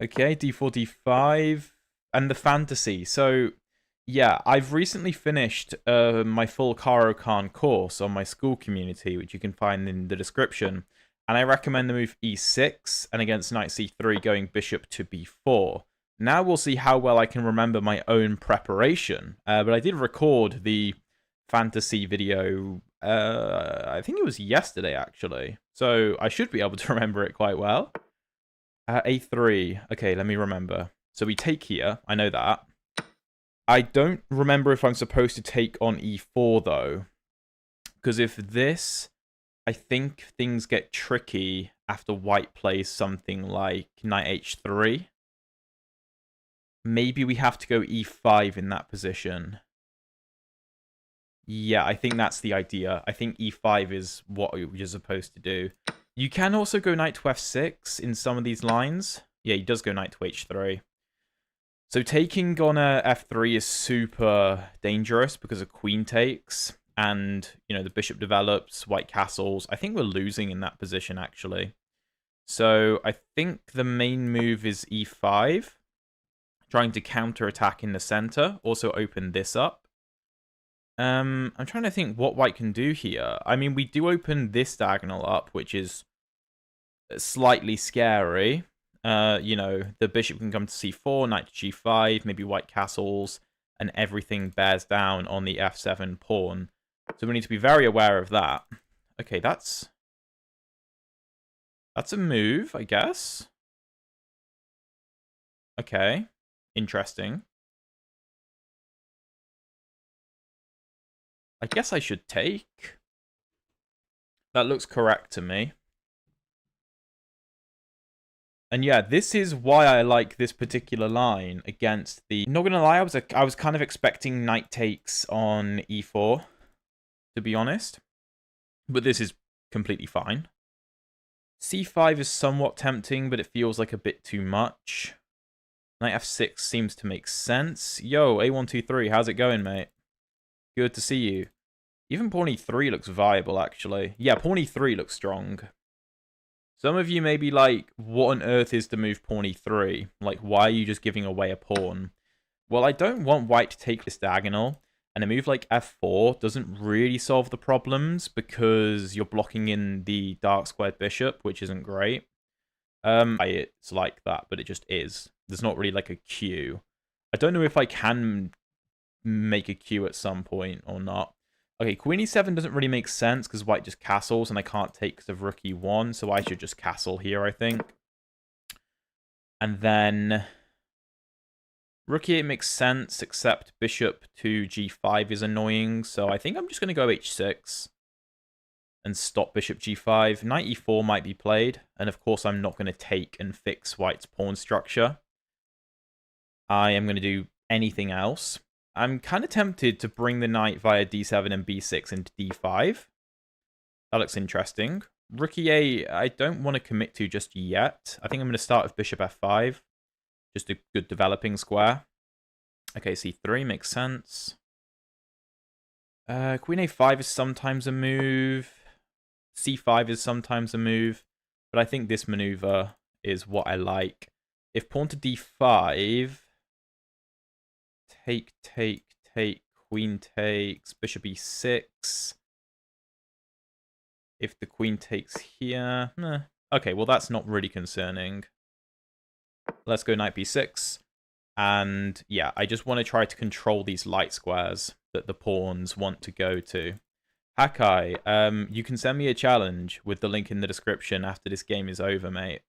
Okay, d4, d5, and the fantasy. So, yeah, I've recently finished my full Caro Kann course on my school community, which you can find in the description. And I recommend the move e6, and against knight c3, going bishop to b4. Now we'll see how well I can remember my own preparation. But I did record the fantasy video, I think it was yesterday, actually. So I should be able to remember it quite well. A3. Okay, let me remember. So we take here. I know that. I don't remember if I'm supposed to take on e4, though. Because if this... I think things get tricky after white plays something like knight h3. Maybe we have to go e5 in that position. Yeah, I think that's the idea. I think e5 is what you're supposed to do. You can also go knight to f6 in some of these lines. Yeah, he does go knight to h3. So taking on a f3 is super dangerous because a queen takes. And, you know, the bishop develops, white castles. I think we're losing in that position, actually. So I think the main move is e5. Trying to counterattack in the center. Also open this up. I'm trying to think what white can do here. I mean, we do open this diagonal up, which is slightly scary. You know, the bishop can come to c4, knight to g5, maybe white castles, and everything bears down on the f7 pawn. So we need to be very aware of that. Okay, that's a move, I guess. Okay, interesting. I guess I should take. That looks correct to me. And yeah, this is why I like this particular line against the... Not gonna lie, I was kind of expecting knight takes on e4, to be honest. But this is completely fine. c5 is somewhat tempting, but it feels like a bit too much. Knight f6 seems to make sense. Yo, a123, how's it going, mate? Good to see you. Even pawn e3 looks viable, actually. Yeah, pawn e3 looks strong. Some of you may be like, what on earth is the move pawn e3? Like, why are you just giving away a pawn? Well, I don't want white to take this diagonal, and a move like f4 doesn't really solve the problems because you're blocking in the dark squared bishop, which isn't great. It's like that, but it just is. There's not really like a queue. I don't know if I can make a queue at some point or not. Okay, queen e7 doesn't really make sense because white just castles and I can't take because of rook e1, so I should just castle here, I think. And then rook e8 makes sense, except bishop to g5 is annoying, so I think I'm just going to go h6 and stop bishop g5. Knight e4 might be played, and of course I'm not going to take and fix white's pawn structure. I am going to do anything else. I'm kind of tempted to bring the knight via d7 and b6 into d5. That looks interesting. Rook e8, I don't want to commit to just yet. I think I'm going to start with bishop f5. Just a good developing square. Okay, c3 makes sense. Queen a5 is sometimes a move. c5 is sometimes a move. But I think this maneuver is what I like. If pawn to d5... Take, queen takes, bishop e6. If the queen takes here... Okay, well that's not really concerning. Let's go knight b6. And yeah, I just want to try to control these light squares that the pawns want to go to. Hakai, you can send me a challenge with the link in the description after this game is over, mate.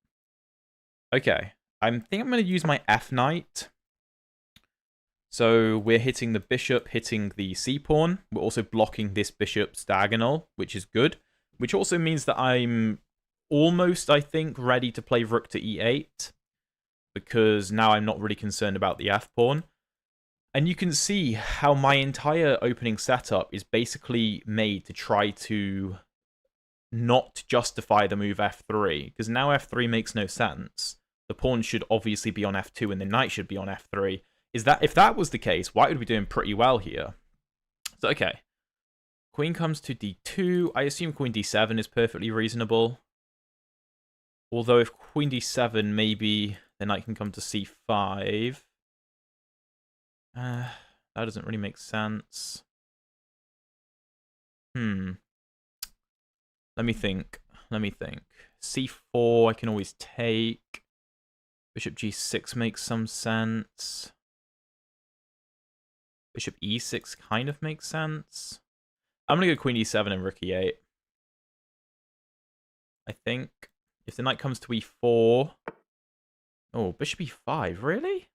Okay, I think I'm going to use my f-knight. So we're hitting the bishop, hitting the c-pawn. We're also blocking this bishop's diagonal, which is good. Which also means that I'm almost, I think, ready to play rook to e8. Because now I'm not really concerned about the f-pawn. And you can see how my entire opening setup is basically made to try to not justify the move f3. Because now f3 makes no sense. The pawn should obviously be on f2 and the knight should be on f3. If that was the case, white would be doing pretty well here. So, okay. Queen comes to d2. I assume queen d7 is perfectly reasonable. Although if queen d7, maybe The knight can come to c5. That doesn't really make sense. Let me think. c4 I can always take. Bishop g6 makes some sense. Bishop e6 kind of makes sense. I'm going to go queen e7 and rook e8. I think. If the knight comes to e4... Oh, bishop e5, really?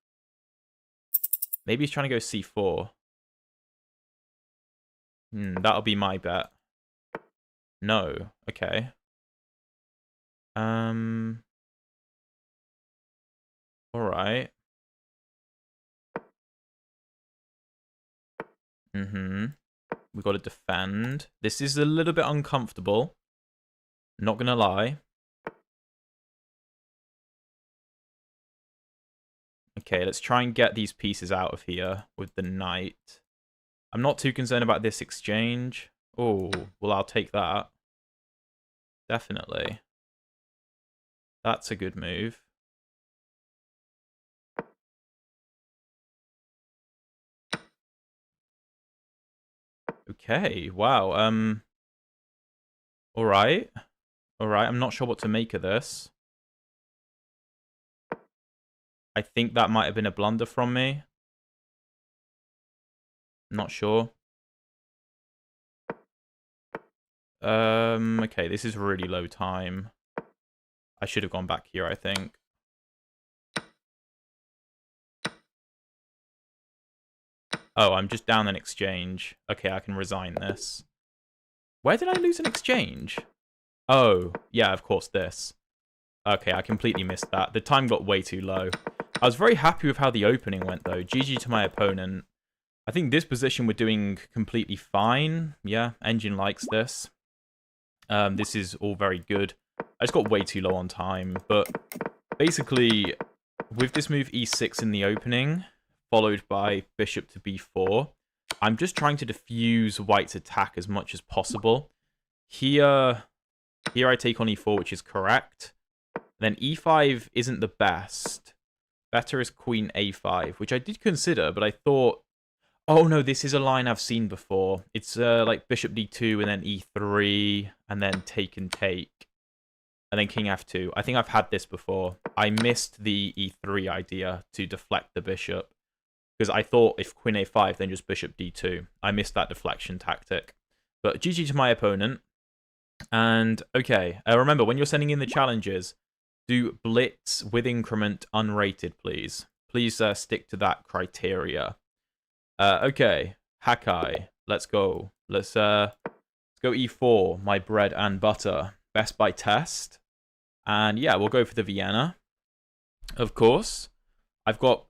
Maybe he's trying to go c4. That'll be my bet. No. Okay. Alright. We got to defend. This is a little bit uncomfortable. Not gonna lie. Okay, let's try and get these pieces out of here with the knight. I'm not too concerned about this exchange. Oh, well, I'll take that. Definitely. That's a good move. Okay, wow. Alright. Alright, I'm not sure what to make of this. I think that might have been a blunder from me. Not sure. Okay, this is really low time. I should have gone back here, I think. Oh, I'm just down an exchange. Okay, I can resign this. Where did I lose an exchange? Oh, yeah, of course, this. Okay, I completely missed that. The time got way too low. I was very happy with how the opening went, though. GG to my opponent. I think this position we're doing completely fine. Yeah, engine likes this. This is all very good. I just got way too low on time. But basically, with this move e6 in the opening, followed by bishop to b4, I'm just trying to diffuse white's attack as much as possible. Here I take on e4, which is correct. Then e5 isn't the best. Better is queen a5, which I did consider, but I thought, oh no, this is a line I've seen before. It's like bishop d2 and then e3, and then take and take, and then king f2. I think I've had this before. I missed the e3 idea to deflect the bishop, because I thought if queen a5, then just bishop d2. I missed that deflection tactic. But GG to my opponent. And okay, remember, when you're sending in the challenges, do blitz with increment unrated, please. Please stick to that criteria. Okay, Hakai, let's go. Let's go e4, my bread and butter. Best by test. And yeah, we'll go for the Vienna. Of course. I've got...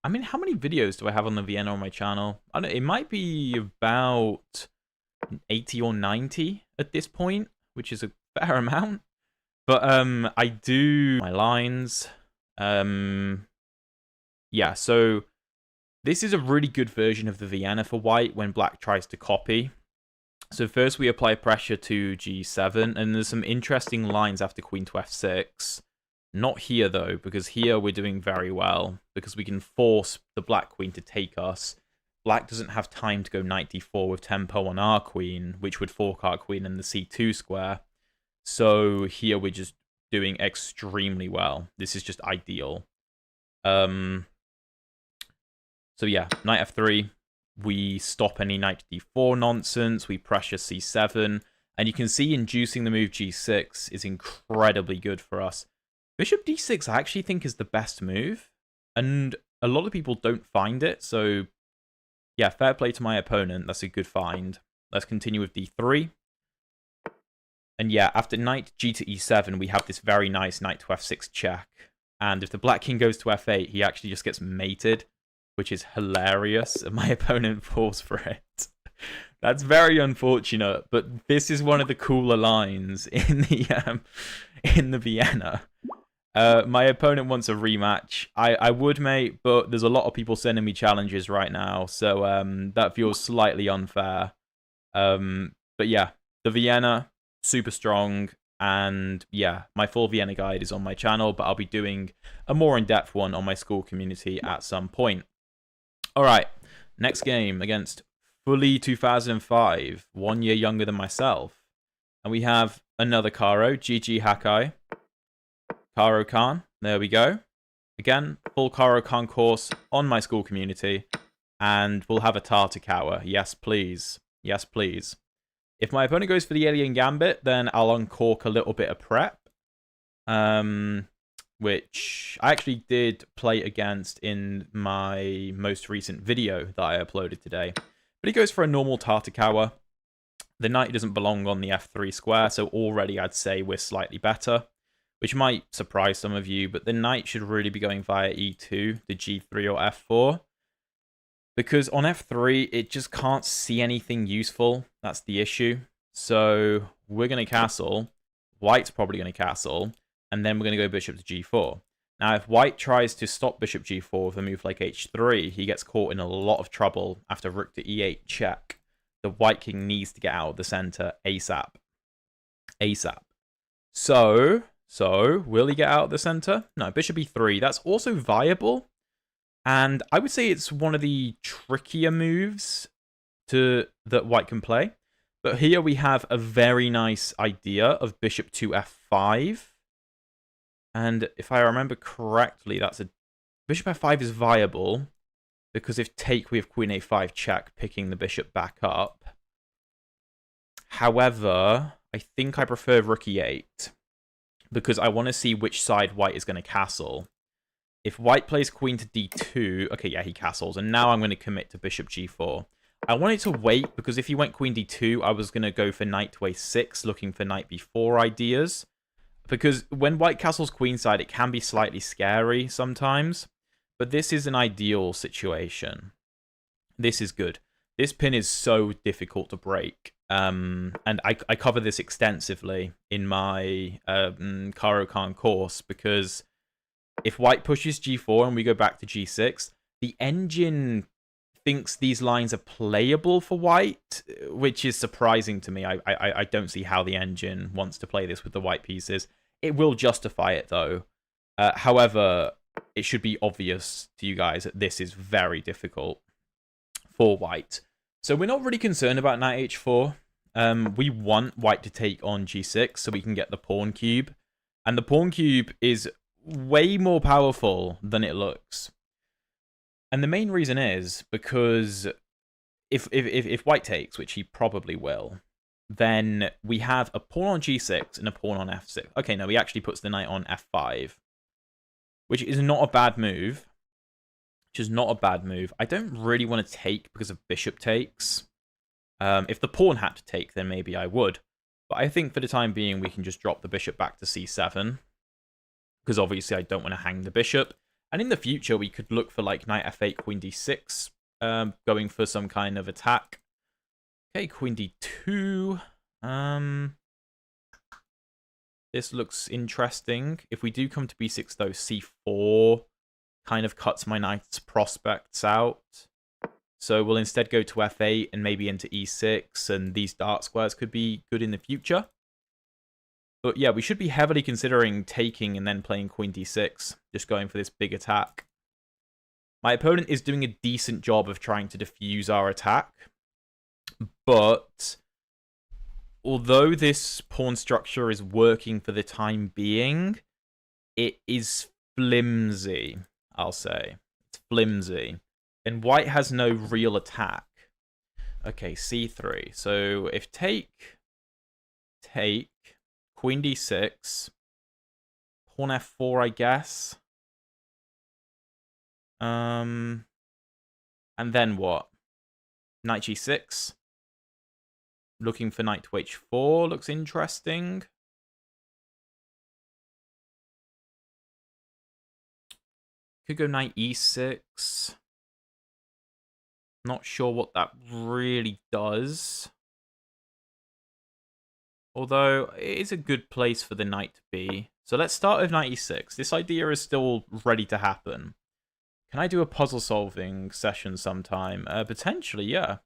I mean, how many videos do I have on the Vienna on my channel? I don't know, it might be about 80 or 90 at this point, which is a fair amount. But I do my lines. Yeah, so this is a really good version of the Vienna for white when black tries to copy. So first we apply pressure to g7, and there's some interesting lines after queen to f6. Not here, though, because here we're doing very well, because we can force the black queen to take us. Black doesn't have time to go knight d4 with tempo on our queen, which would fork our queen in the c2 square. So here we're just doing extremely well. This is just ideal. So yeah, knight f3. We stop any knight d4 nonsense. We pressure c7. And you can see inducing the move g6 is incredibly good for us. Bishop d6 I actually think is the best move. And a lot of people don't find it. So yeah, fair play to my opponent. That's a good find. Let's continue with d3. And yeah, after knight g to e7, we have this very nice knight to f6 check. And if the black king goes to f8, he actually just gets mated, which is hilarious. And my opponent falls for it. That's very unfortunate, but this is one of the cooler lines in the Vienna. My opponent wants a rematch. I would, mate, but there's a lot of people sending me challenges right now, so that feels slightly unfair. But yeah, the Vienna, super strong. And yeah, my full Vienna guide is on my channel, but I'll be doing a more in-depth one on my school community at some point. All right, next game against fully 2005, 1 year younger than myself. And we have another Caro, GG Hakai. Caro Kann, there we go. Again, full Caro Kann course on my school community. And we'll have a Tartakawa. Yes, please. Yes, please. If my opponent goes for the Alien Gambit, then I'll uncork a little bit of prep. Which I actually did play against in my most recent video that I uploaded today. But he goes for a normal Tartakawa. The knight doesn't belong on the f3 square, so already I'd say we're slightly better, which might surprise some of you, but the knight should really be going via e2, the g3 or f4. Because on f3, it just can't see anything useful. That's the issue. So we're going to castle. White's probably going to castle. And then we're going to go bishop to g4. Now, if white tries to stop bishop g4 with a move like h3, he gets caught in a lot of trouble after rook to e8 check. The white king needs to get out of the center ASAP. ASAP. So will he get out of the center? No, bishop e3. That's also viable. And I would say it's one of the trickier moves that white can play. But here we have a very nice idea of bishop to f5. And if I remember correctly, that's a bishop f5 is viable because if take, we have queen a5 check, picking the bishop back up. However, I think I prefer rook e8 because I want to see which side white is going to castle. If white plays queen to d2, okay, yeah, he castles, and now I'm going to commit to bishop g4. I wanted to wait because if he went queen d2, I was going to go for knight to a6, looking for knight b4 ideas. Because when white castles queenside, it can be slightly scary sometimes. But this is an ideal situation. This is good. This pin is so difficult to break. And I cover this extensively in my Caro Kann course. Because if white pushes g4 and we go back to g6, the engine thinks these lines are playable for white, which is surprising to me. I don't see how the engine wants to play this with the white pieces. It will justify it, though. However, it should be obvious to you guys that this is very difficult for white. So we're not really concerned about knight h4. We want white to take on g6 so we can get the pawn cube. And the pawn cube is way more powerful than it looks. And the main reason is because if white takes, which he probably will, then we have a pawn on g6 and a pawn on f6. Okay, no, he actually puts the knight on f5, which is not a bad move. I don't really want to take because of bishop takes. If the pawn had to take, then maybe I would. But I think for the time being, we can just drop the bishop back to c7. Because obviously I don't want to hang the bishop. And in the future, we could look for like knight f8, queen d6, going for some kind of attack. Okay, queen d2. This looks interesting. If we do come to b6, though, c4 kind of cuts my knight's prospects out. So we'll instead go to f8 and maybe into e6, and these dark squares could be good in the future. But yeah, we should be heavily considering taking and then playing queen d6, just going for this big attack. My opponent is doing a decent job of trying to defuse our attack. But although this pawn structure is working for the time being, it is flimsy, I'll say. It's flimsy. And white has no real attack. Okay, c3. So if take, queen d6, pawn f4, I guess. And then what? Knight g6. Looking for knight to h4 looks interesting. Could go knight e6. Not sure what that really does. Although, it is a good place for the knight to be. So let's start with knight e6. This idea is still ready to happen. Can I do a puzzle-solving session sometime? Potentially, yeah.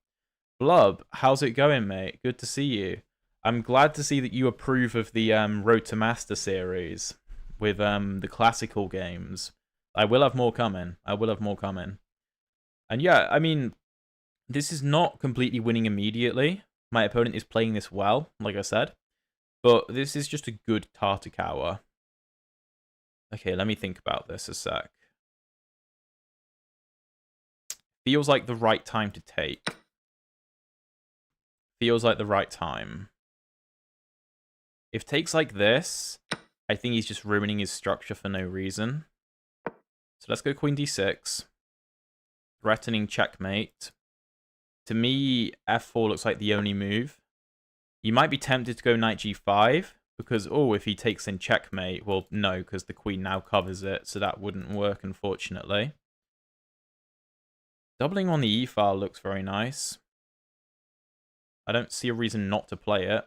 Blub, how's it going, mate? Good to see you. I'm glad to see that you approve of the Road to Master series with the classical games. I will have more coming. I will have more coming. And yeah, I mean, this is not completely winning immediately. My opponent is playing this well, like I said. But this is just a good Tartakower. Okay, let me think about this a sec. Feels like the right time to take. Feels like the right time. If takes like this, I think he's just ruining his structure for no reason. So let's go Queen d6. Threatening checkmate. To me, f4 looks like the only move. You might be tempted to go knight g5, because, oh, if he takes in checkmate, well, no, because the queen now covers it, so that wouldn't work, unfortunately. Doubling on the e-file looks very nice. I don't see a reason not to play it.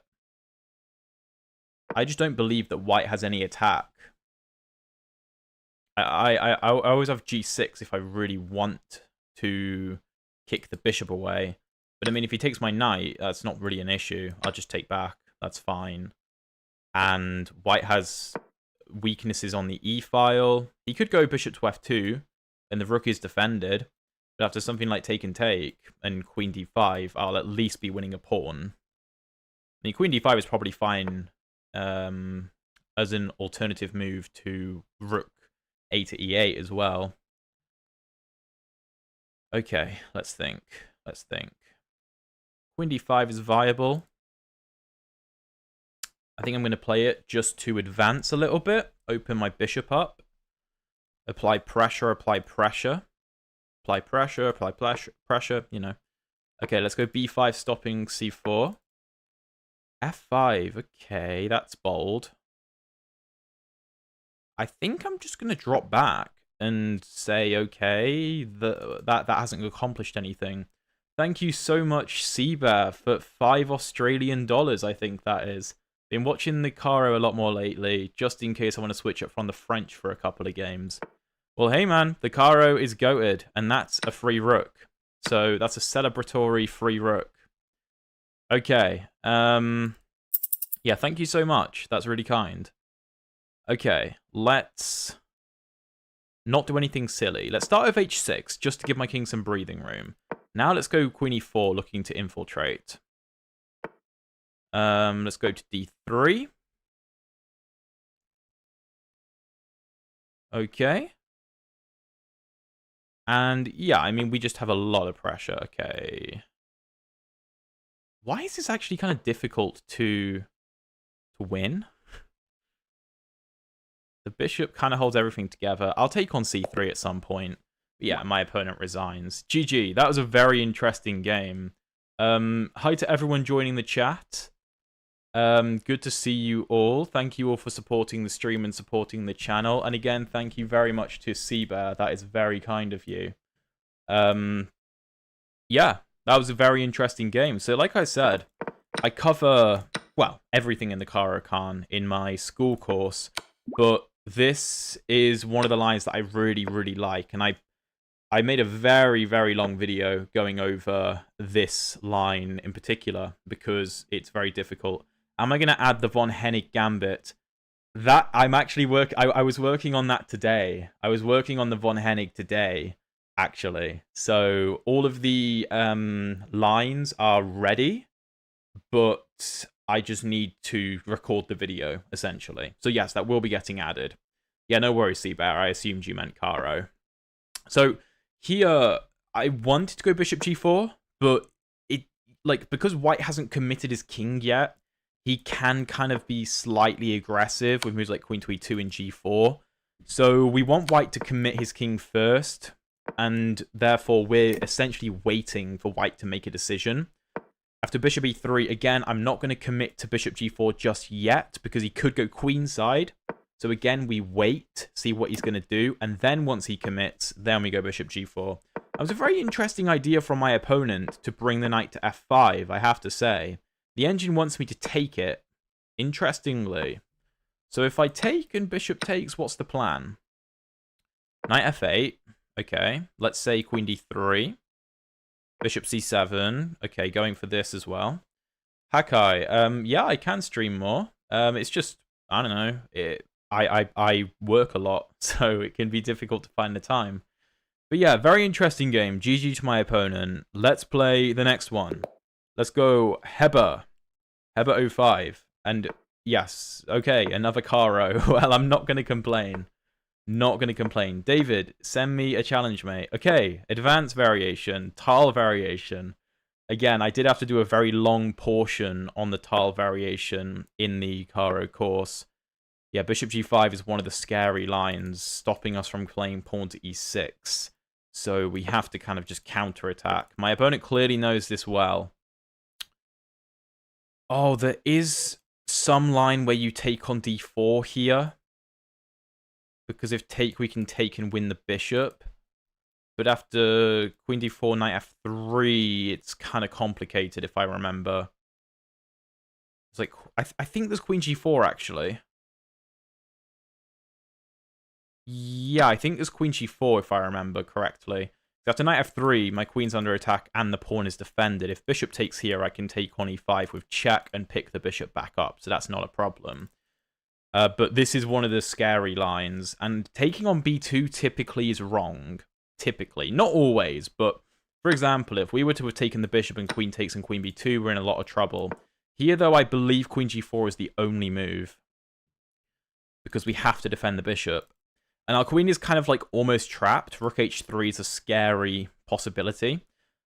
I just don't believe that white has any attack. I always have g6 if I really want to kick the bishop away. But I mean, if he takes my knight, that's not really an issue. I'll just take back. That's fine. And white has weaknesses on the e-file. He could go bishop to f2, and the rook is defended. But after something like take and take and queen d5, I'll at least be winning a pawn. I mean, queen d5 is probably fine as an alternative move to rook a to e8 as well. Okay, let's think. Let's think. Queen d5 is viable. I think I'm going to play it just to advance a little bit. Open my bishop up. Apply pressure, apply pressure. Apply pressure, apply pressure, you know. Okay, let's go b5 stopping c4. f5, okay, that's bold. I think I'm just going to drop back and say, okay, that hasn't accomplished anything. Thank you so much, Seabear, for $5 Australian, I think that is. Been watching the Caro a lot more lately, just in case I want to switch up from the French for a couple of games. Well, hey man, the Caro is goated, and that's a free rook. So that's a celebratory free rook. Okay, yeah, thank you so much. That's really kind. Okay, let's not do anything silly. Let's start with h6, just to give my king some breathing room. Now let's go queen e4, looking to infiltrate. Let's go to d3. Okay. And yeah, I mean, we just have a lot of pressure. Okay. Why is this actually kind of difficult to win? The bishop kind of holds everything together. I'll take on c3 at some point. But yeah, my opponent resigns. GG. That was a very interesting game. Hi to everyone joining the chat. Good to see you all. Thank you all for supporting the stream and supporting the channel. And again, thank you very much to Seabear. That is very kind of you. Yeah, that was a very interesting game. So like I said, I cover, well, everything in the Caro Kann in my school course. But this is one of the lines that I really, really like. And I made a very, very long video going over this line in particular because it's very difficult. Am I going to add the von Hennig Gambit? That I'm actually I was working on that today. I was working on the von Hennig today, actually. So all of the lines are ready, but I just need to record the video, essentially. So yes, that will be getting added. Yeah, no worries, Seabear. I assumed you meant Caro. So here, I wanted to go bishop g4, but because white hasn't committed his king yet, he can kind of be slightly aggressive with moves like queen to e2 and g4. So we want white to commit his king first, and therefore we're essentially waiting for white to make a decision. After bishop e3, again, I'm not going to commit to bishop g4 just yet, because he could go queenside. So again, we wait, see what he's going to do, and then once he commits, then we go bishop g4. That was a very interesting idea from my opponent to bring the knight to f5, I have to say. The engine wants me to take it, interestingly. So if I take and bishop takes, what's the plan? Knight f8, okay. Let's say queen d3. Bishop c7, okay, going for this as well. Hakai, yeah, I can stream more. It's just, I don't know, I work a lot, so it can be difficult to find the time. But yeah, very interesting game. GG to my opponent. Let's play the next one. Let's go Heba05. And yes, okay, another Caro. Well, I'm not going to complain. Not going to complain. David, send me a challenge, mate. Okay, advanced variation, tile variation. Again, I did have to do a very long portion on the tile variation in the Caro course. Yeah, bishop g5 is one of the scary lines, stopping us from playing pawn to e6. So we have to kind of just counterattack. My opponent clearly knows this well. Oh, there is some line where you take on d4 here. Because if take, we can take and win the bishop. But after queen d4, knight f3, it's kind of complicated if I remember. It's like, I think there's queen g4 actually. Yeah, I think there's queen g4 if I remember correctly. After knight f3, my queen's under attack and the pawn is defended. If bishop takes here, I can take on e5 with check and pick the bishop back up, so that's not a problem. But this is one of the scary lines, and taking on b2 typically is wrong. Typically. Not always, but for example, if we were to have taken the bishop and queen takes and queen b2, we're in a lot of trouble. Here, though, I believe queen g4 is the only move, because we have to defend the bishop. And our queen is kind of like almost trapped. Rook h3 is a scary possibility.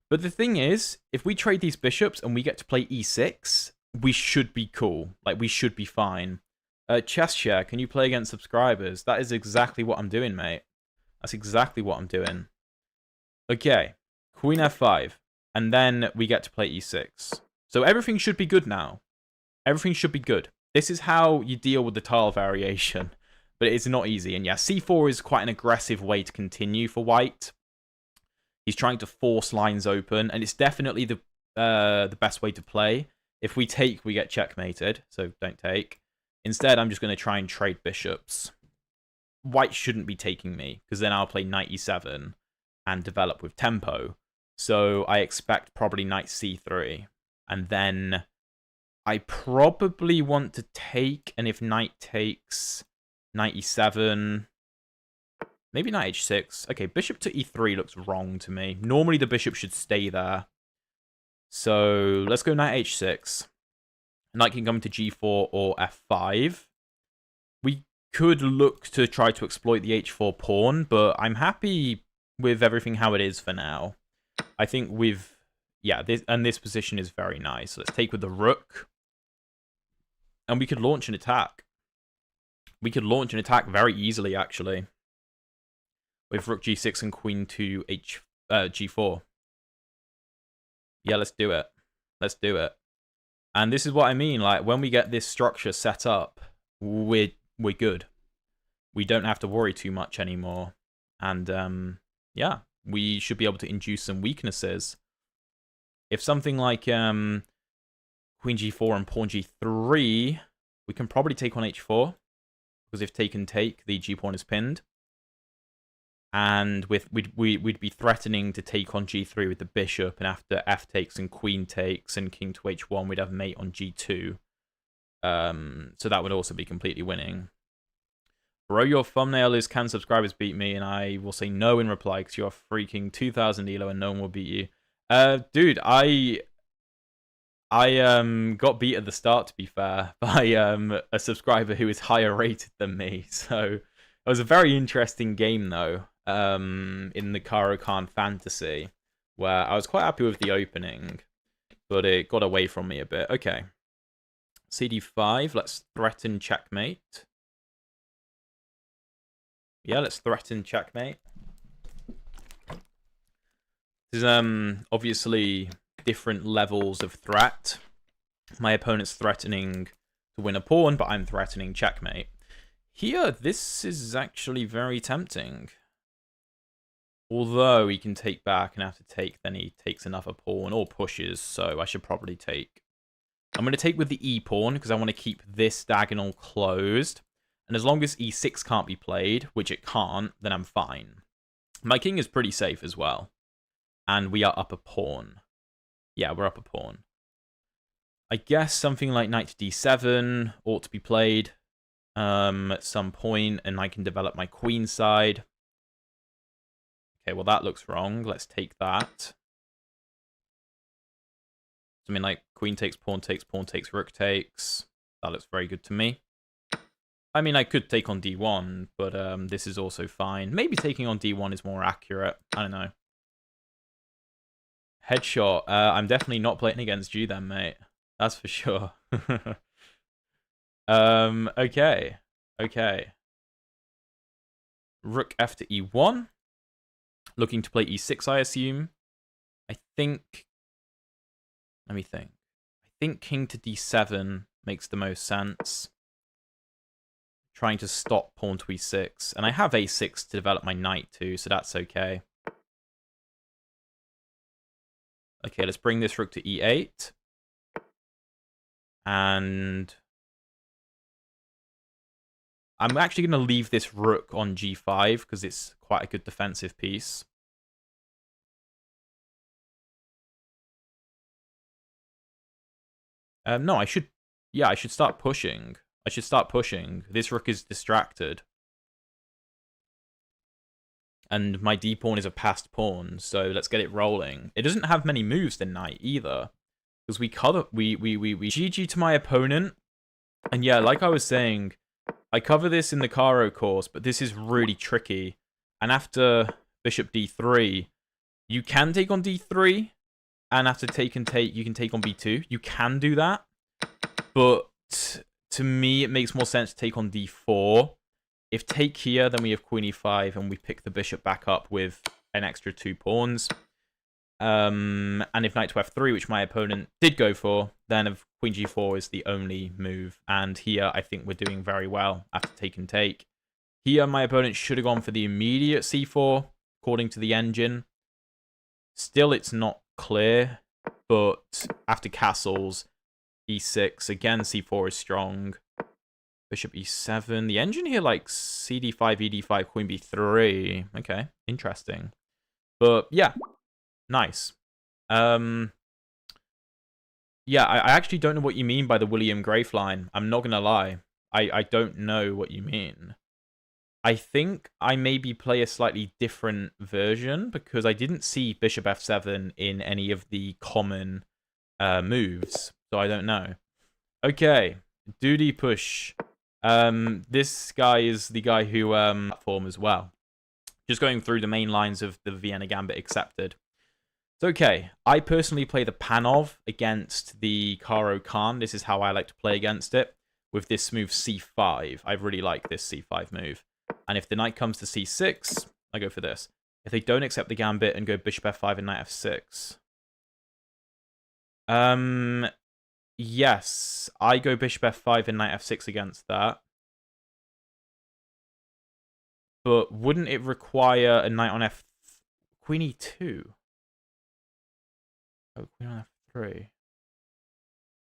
But the thing is, if we trade these bishops and we get to play e6, we should be cool. Like, we should be fine. Chess share, can you play against subscribers? That is exactly what I'm doing, mate. That's exactly what I'm doing. Okay, queen f5. And then we get to play e6. So everything should be good now. Everything should be good. This is how you deal with the tile variation. But it's not easy. And yeah, c4 is quite an aggressive way to continue for white. He's trying to force lines open, and it's definitely the best way to play. If we take, we get checkmated, so don't take. Instead, I'm just going to try and trade bishops. White shouldn't be taking me, because then I'll play knight e7 and develop with tempo. So I expect probably knight c3. And then I probably want to take, and if knight takes... knight e7, maybe knight h6. Okay, bishop to e3 looks wrong to me. Normally the bishop should stay there. So let's go knight h6. Knight can come to g4 or f5. We could look to try to exploit the h4 pawn, but I'm happy with everything how it is for now. I think with, yeah, this position is very nice. Let's take with the rook. And we could launch an attack. We could launch an attack very easily, actually. With rook g6 and queen to g4. Yeah, let's do it. Let's do it. And this is what I mean. Like, when we get this structure set up, we're good. We don't have to worry too much anymore. And, yeah, we should be able to induce some weaknesses. If something like queen g4 and pawn g3, we can probably take on h4. Because if take and take, the g-pawn is pinned. And we'd be threatening to take on g3 with the bishop. And after f takes and queen takes and king to h1, we'd have mate on g2. So that would also be completely winning. Bro, your thumbnail is can subscribers beat me? And I will say no in reply because you're freaking 2,000 elo and no one will beat you. Dude, I got beat at the start, to be fair, by a subscriber who is higher rated than me. So it was a very interesting game, though, in the Caro Kann Fantasy, where I was quite happy with the opening, but it got away from me a bit. Okay. CD5, let's threaten checkmate. Yeah, let's threaten checkmate. This is obviously different levels of threat. My opponent's threatening to win a pawn, but I'm threatening checkmate. Here, this is actually very tempting. Although he can take back and have to take, then he takes another pawn or pushes, so I should probably take. I'm going to take with the e-pawn because I want to keep this diagonal closed. And as long as e6 can't be played, which it can't, then I'm fine. My king is pretty safe as well. And we are up a pawn. Yeah, we're up a pawn. I guess something like knight to d7 ought to be played at some point, and I can develop my queen side. Okay, well, that looks wrong. Let's take that. Something like queen takes, pawn takes, rook takes. That looks very good to me. I mean, I could take on d1, but this is also fine. Maybe taking on d1 is more accurate. I don't know. Headshot. I'm definitely not playing against you then, mate. That's for sure. Okay. Okay. Rook f to e1. Looking to play e6, I assume. I think... Let me think. I think king to d7 makes the most sense. Trying to stop pawn to e6. And I have a6 to develop my knight too, so that's okay. Okay, let's bring this rook to e8. And I'm actually going to leave this rook on g5 because it's quite a good defensive piece. No, I should... Yeah, I should start pushing. I should start pushing. This rook is distracted. And my d-pawn is a passed pawn, so let's get it rolling. It doesn't have many moves, the knight, either. Because we GG to my opponent. And yeah, like I was saying, I cover this in the Caro course, but this is really tricky. And after bishop d3, you can take on d3. And after take and take, you can take on b2. You can do that. But to me, it makes more sense to take on d4. If take here, then we have queen e5, and we pick the bishop back up with an extra 2 pawns. And if knight to f3, which my opponent did go for, then if queen g4 is the only move. And here, I think we're doing very well after take and take. Here, my opponent should have gone for the immediate c4, according to the engine. Still, it's not clear, but after castles, e6, again, c4 is strong. Bishop e7. The engine here likes cd5, ed5, queen b3. Okay, interesting. But yeah, nice. Yeah, I actually don't know what you mean by the William Grafe line. I'm not gonna lie. I don't know what you mean. I think I maybe play a slightly different version because I didn't see bishop f7 in any of the common moves, so I don't know. Okay, duty push. This guy is the guy who platform as well. Just going through the main lines of the Vienna Gambit accepted. It's okay. I personally play the Panov against the Caro Kann. This is how I like to play against it. With this move c5. I really like this c5 move. And if the knight comes to c6, I go for this. If they don't accept the gambit and go bishop f5 and knight f6. Yes, I go bishop f5 and knight f6 against that. But wouldn't it require a knight on f... Queen e2? Oh, queen on f3.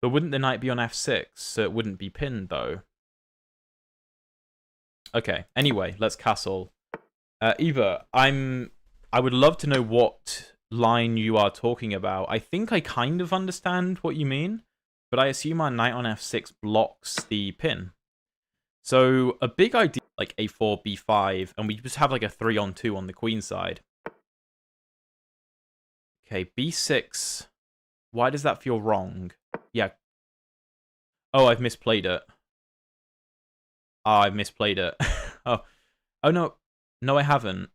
But wouldn't the knight be on f6? So it wouldn't be pinned, though. Okay, anyway, let's castle. Eva, I would love to know what line you are talking about. I think I kind of understand what you mean, but I assume our knight on f6 blocks the pin. So a big idea, like a4, b5, and we just have like a 3-on-2 on the queen side. Okay, b6. Why does that feel wrong? Yeah. Oh, I've misplayed it. Oh, I've misplayed it. Oh no. No, I haven't.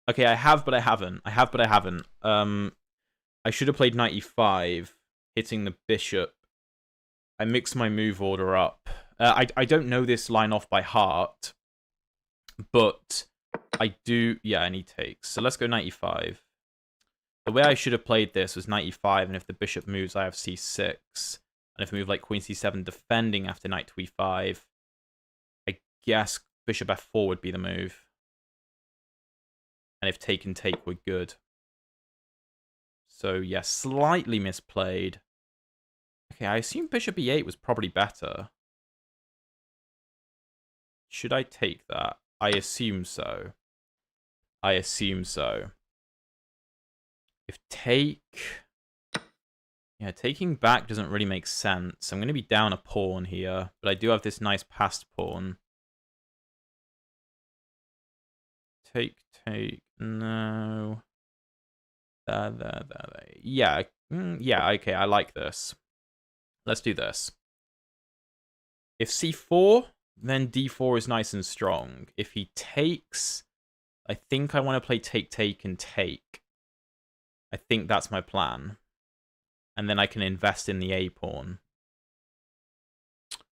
Okay, I have, but I haven't. I have, but I haven't. I should have played knight e5, hitting the bishop. I mixed my move order up. I don't know this line off by heart, but I do... Yeah, and he takes. So let's go knight e5. The way I should have played this was knight e5, and if the bishop moves, I have c6. And if I move like queen c7, defending after knight to e5, I guess bishop f4 would be the move. And if take and take, we're good. So, yeah, slightly misplayed. Okay, I assume bishop e8 was probably better. Should I take that? I assume so. I assume so. If take... Yeah, taking back doesn't really make sense. I'm going to be down a pawn here, but I do have this nice passed pawn. Take. No. There. Yeah. Yeah, okay, I like this. Let's do this. If c4, then d4 is nice and strong. If he takes, I think I want to play take, and take. I think that's my plan. And then I can invest in the a-pawn.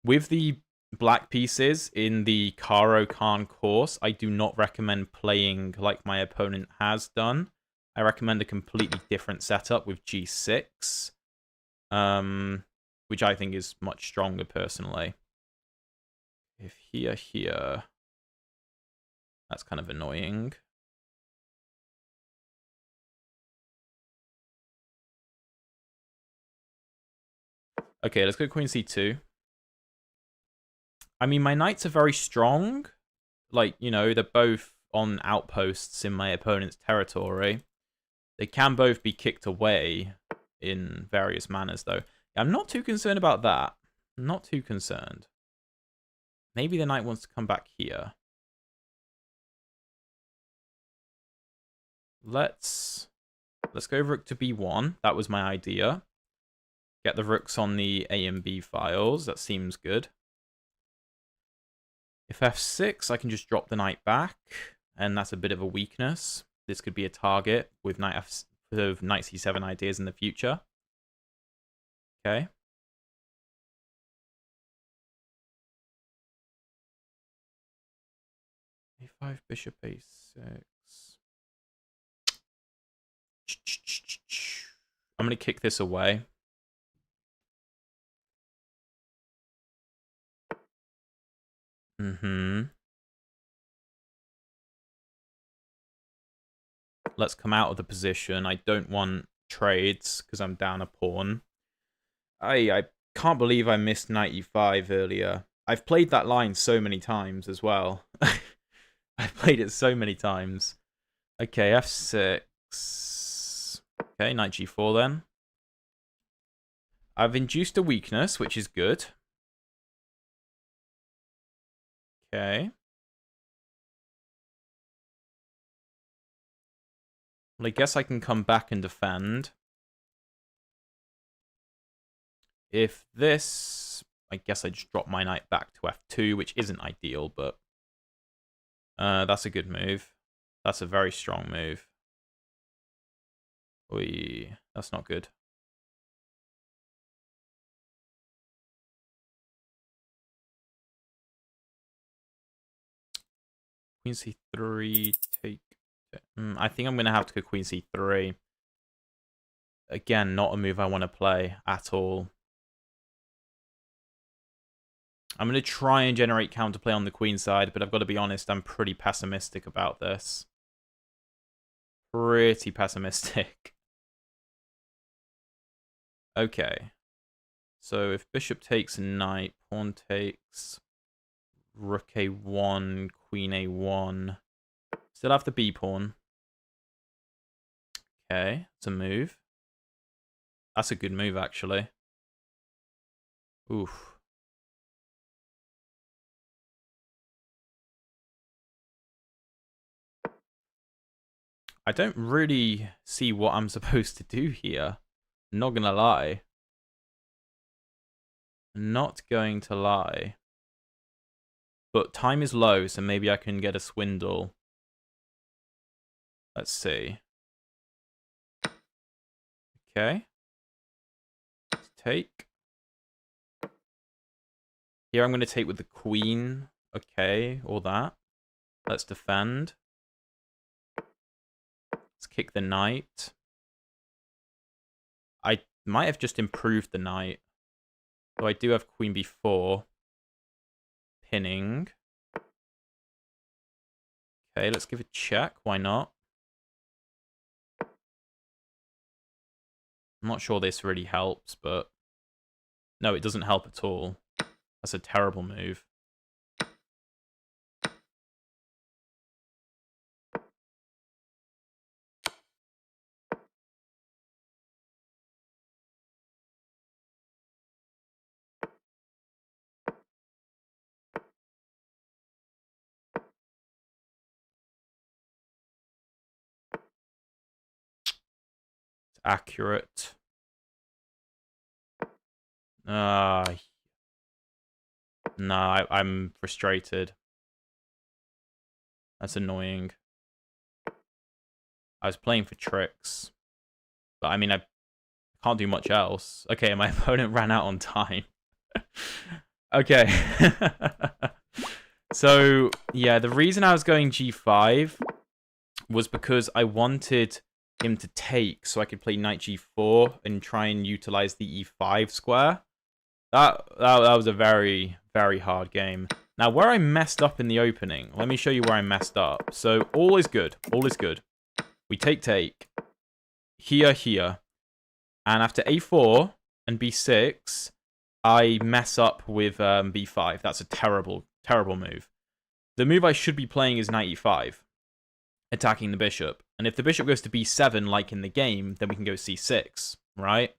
With the black pieces in the Caro Kann course, I do not recommend playing like my opponent has done. I recommend a completely different setup with g6, which I think is much stronger personally. If here, that's kind of annoying. Okay, let's go queen c2. I mean, my knights are very strong. Like, you know, they're both on outposts in my opponent's territory. They can both be kicked away in various manners, though. I'm not too concerned about that. Not too concerned. Maybe the knight wants to come back here. Let's go rook to b1. That was my idea. Get the rooks on the A and B files. That seems good. If f6, I can just drop the knight back, and that's a bit of a weakness. This could be a target with knight c7 ideas in the future. Okay. a5, bishop a6. I'm going to kick this away. Let's come out of the position. I don't want trades because I'm down a pawn. I can't believe I missed knight e5 earlier. I've played that line so many times as well. I've played it so many times. Okay, f6. Okay, knight g4 then. I've induced a weakness, which is good. Okay. Well, I guess I can come back and defend. If this... I guess I just drop my knight back to f2, which isn't ideal, but... that's a good move. That's a very strong move. Oy, that's not good. Queen c3, take... I think I'm going to have to go queen c3. Again, not a move I want to play at all. I'm going to try and generate counterplay on the queen side, but I've got to be honest, I'm pretty pessimistic about this. Pretty pessimistic. Okay. So if bishop takes knight, pawn takes, rook a1, queen a1. Still have the b pawn. Okay, it's a move. That's a good move, actually. Oof. I don't really see what I'm supposed to do here. Not gonna lie. Not going to lie. But time is low, so maybe I can get a swindle. Let's see. Okay. Let's take. Here I'm going to take with the queen. Okay, or that. Let's defend. Let's kick the knight. I might have just improved the knight. So I do have queen b4. Pinning. Okay, let's give a check. Why not? I'm not sure this really helps, but... No, it doesn't help at all. That's a terrible move. accurate. No, I'm frustrated. That's annoying. I was playing for tricks. But I mean, I can't do much else. Okay, my opponent ran out on time. Okay. So, yeah, the reason I was going g5 was because I wanted him to take so I could play knight g4 and try and utilize the e5 square. That was a very, very hard game. Now, where I messed up in the opening, let me show you where I messed up. So, all is good. All is good. We take. Here. And after a4 and b6, I mess up with b5. That's a terrible, terrible move. The move I should be playing is knight e5, attacking the bishop. And if the bishop goes to b7, like in the game, then we can go c6, right?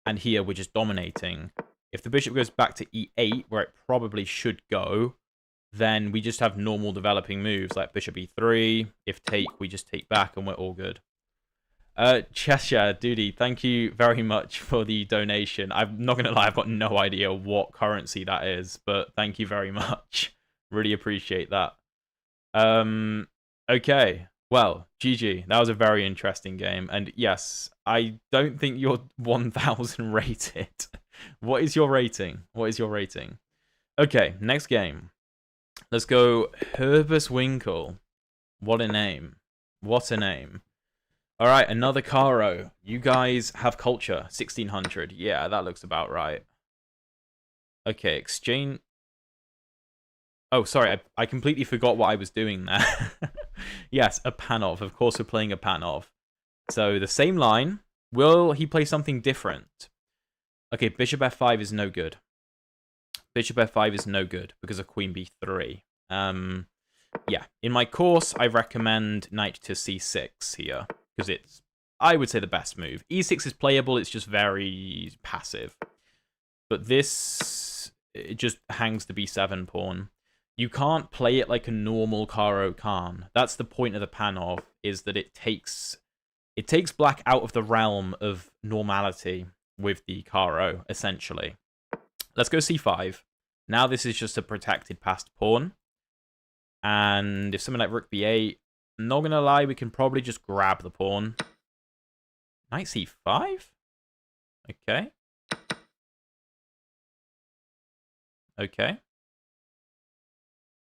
And here we're just dominating. If the bishop goes back to e8, where it probably should go, then we just have normal developing moves like bishop e3. If take, we just take back and we're all good. Cheshire Duty, thank you very much for the donation. I'm not going to lie, I've got no idea what currency that is, but thank you very much. Really appreciate that. Okay. Well, GG. That was a very interesting game. And yes, I don't think you're 1000 rated. What is your rating? What is your rating? Okay, next game. Let's go Herbus Winkle. What a name. What a name. All right, another Caro. You guys have culture. 1600. Yeah, that looks about right. Okay, exchange. Oh, sorry, I completely forgot what I was doing there. Yes, a Panov. Of course, we're playing a Panov. So the same line. Will he play something different? Okay, bishop f5 is no good. Bishop f5 is no good because of queen b3. Yeah, in my course, I recommend knight to c6 here because it's, I would say, the best move. e6 is playable, it's just very passive. But this, it just hangs the b7 pawn. You can't play it like a normal Caro Kann. That's the point of the Panov, is that it takes black out of the realm of normality with the Caro, essentially. Let's go c5. Now this is just a protected passed pawn. And if something like rook b8, I'm not going to lie, we can probably just grab the pawn. Knight c5? Okay. Okay.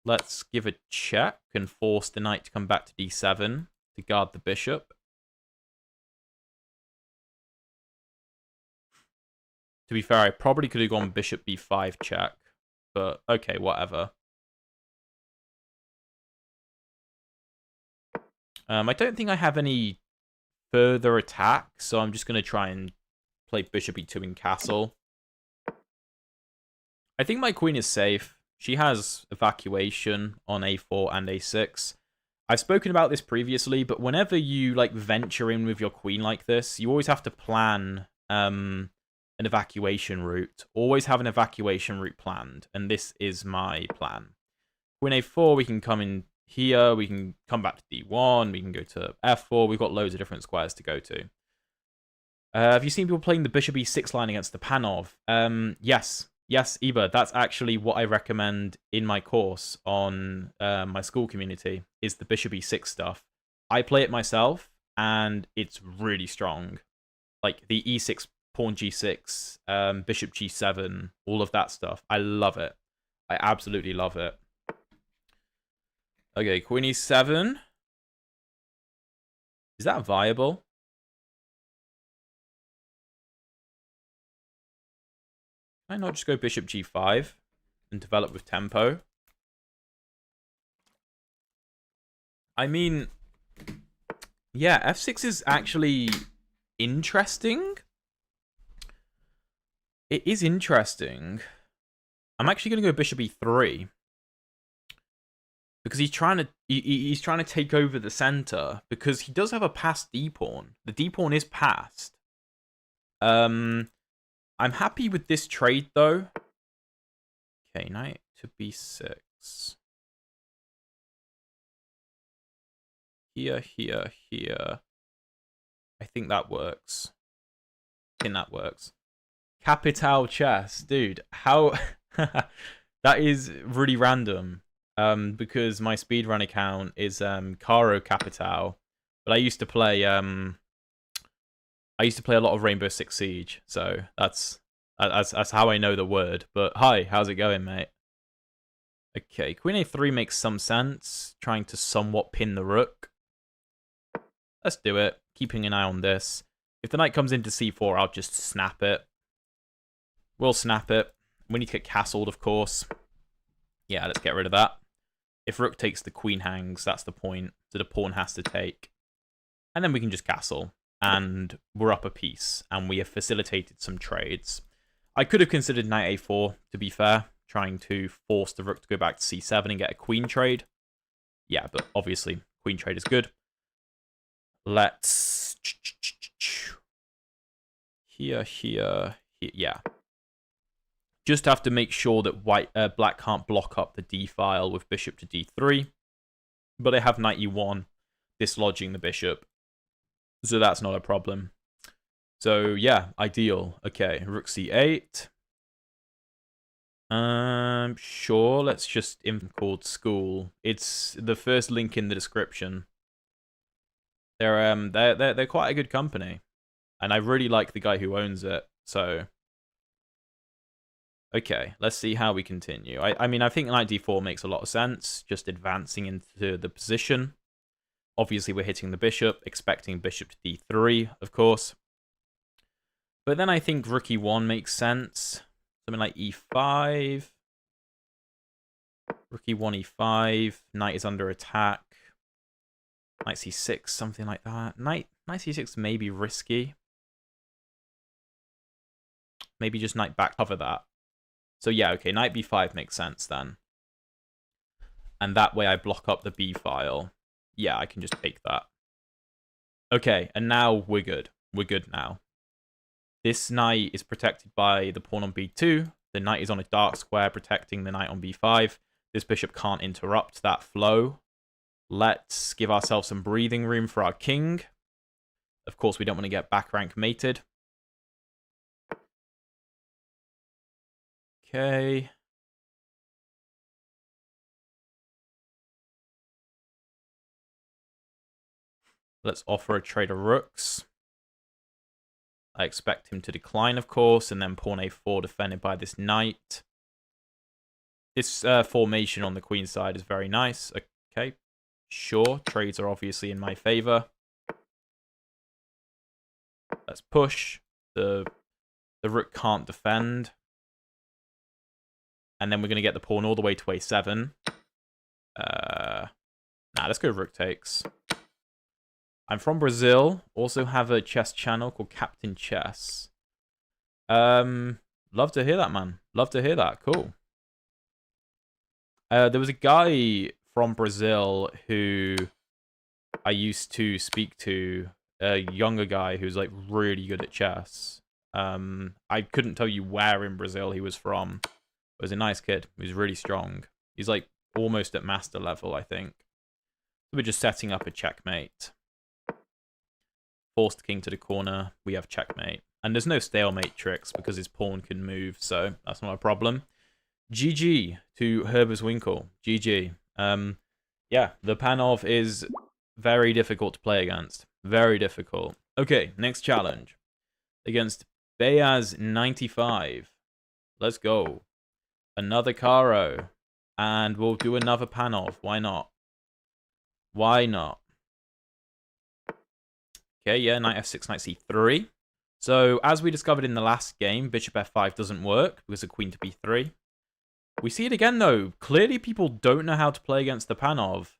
Let's give a check and force the knight to come back to d7 to guard the bishop. To be fair, I probably could have gone bishop b5 check, but okay, whatever. I don't think I have any further attack, so I'm just going to try and play bishop e2 in castle. I think my queen is safe. She has evacuation on a4 and a6. I've spoken about this previously, but whenever you like venture in with your queen like this, you always have to plan an evacuation route. Always have an evacuation route planned, and this is my plan. Queen a4, we can come in here, we can come back to d1, we can go to f4. We've got loads of different squares to go to. Have you seen people playing the bishop e6 line against the Panov? Yes. Yes, Iba, that's actually what I recommend in my course on my school community, is the bishop e6 stuff. I play it myself, and it's really strong. Like, the e6, pawn g6, bishop g7, all of that stuff. I love it. I absolutely love it. Okay, queen e7. Is that viable? Can I not just go bishop g5 and develop with tempo? I mean, yeah, f6 is actually interesting. It is interesting. I'm actually going to go bishop e3 because he's trying to take over the center, because he does have a passed d pawn. The d pawn is passed. I'm happy with this trade, though. Okay, knight to b6. Here. I think that works. think that works. Capital chess, dude. How that is really random. Because my speedrun account is Caro Capital, but I used to play a lot of Rainbow Six Siege, so that's how I know the word. But hi, how's it going, mate? Okay, Queen A3 makes some sense, trying to somewhat pin the rook. Let's do it, keeping an eye on this. If the knight comes into C4, I'll just snap it. We'll snap it. We need to get castled, of course. Yeah, let's get rid of that. If rook takes, the queen hangs. That's the point. So the pawn has to take. And then we can just castle. And we're up a piece. And we have facilitated some trades. I could have considered knight A4, to be fair. Trying to force the rook to go back to C7 and get a queen trade. Yeah, but obviously, queen trade is good. Let's... Here. Yeah. Just have to make sure that black can't block up the d file with bishop to d3. But I have knight e1 dislodging the bishop. So that's not a problem. So yeah, ideal. Okay, rook c8. Sure, let's just called school. It's the first link in the description. They're quite a good company. And I really like the guy who owns it. So okay, let's see how we continue. I mean, I think knight d4 makes a lot of sense, just advancing into the position. Obviously, we're hitting the bishop, expecting bishop to d3, of course. But then I think rook e1 makes sense. Something like e5. Rook e1, e5. Knight is under attack. Knight c6, something like that. Knight c6 may be risky. Maybe just knight back cover that. So yeah, okay, knight b5 makes sense then. And that way I block up the b file. Yeah, I can just take that. Okay, and now we're good. We're good now. This knight is protected by the pawn on b2. The knight is on a dark square protecting the knight on b5. This bishop can't interrupt that flow. Let's give ourselves some breathing room for our king. Of course, we don't want to get back rank mated. Okay. Let's offer a trade of rooks. I expect him to decline, of course, and then pawn a4 defended by this knight. This formation on the queen side is very nice. Okay, sure. Trades are obviously in my favor. Let's push. The rook can't defend. And then we're going to get the pawn all the way to a7. Let's go rook takes. I'm from Brazil. Also have a chess channel called Captain Chess. Love to hear that, man. Love to hear that. Cool. There was a guy from Brazil who I used to speak to, a younger guy who's like really good at chess. I couldn't tell you where in Brazil he was from. He was a nice kid. He was really strong. He's like almost at master level, I think. So we're just setting up a checkmate. Forced king to the corner. We have checkmate. And there's no stalemate tricks because his pawn can move, so that's not a problem. GG to Herbeswinkel. GG. Yeah, the Panov is very difficult to play against. Very difficult. Okay, next challenge. Against Bayaz95. Let's go. Another Caro. And we'll do another Panov. Why not? Why not? Okay, yeah, knight f6, knight c3. So, as we discovered in the last game, bishop f5 doesn't work because of queen to b3. We see it again, though. Clearly, people don't know how to play against the Panov.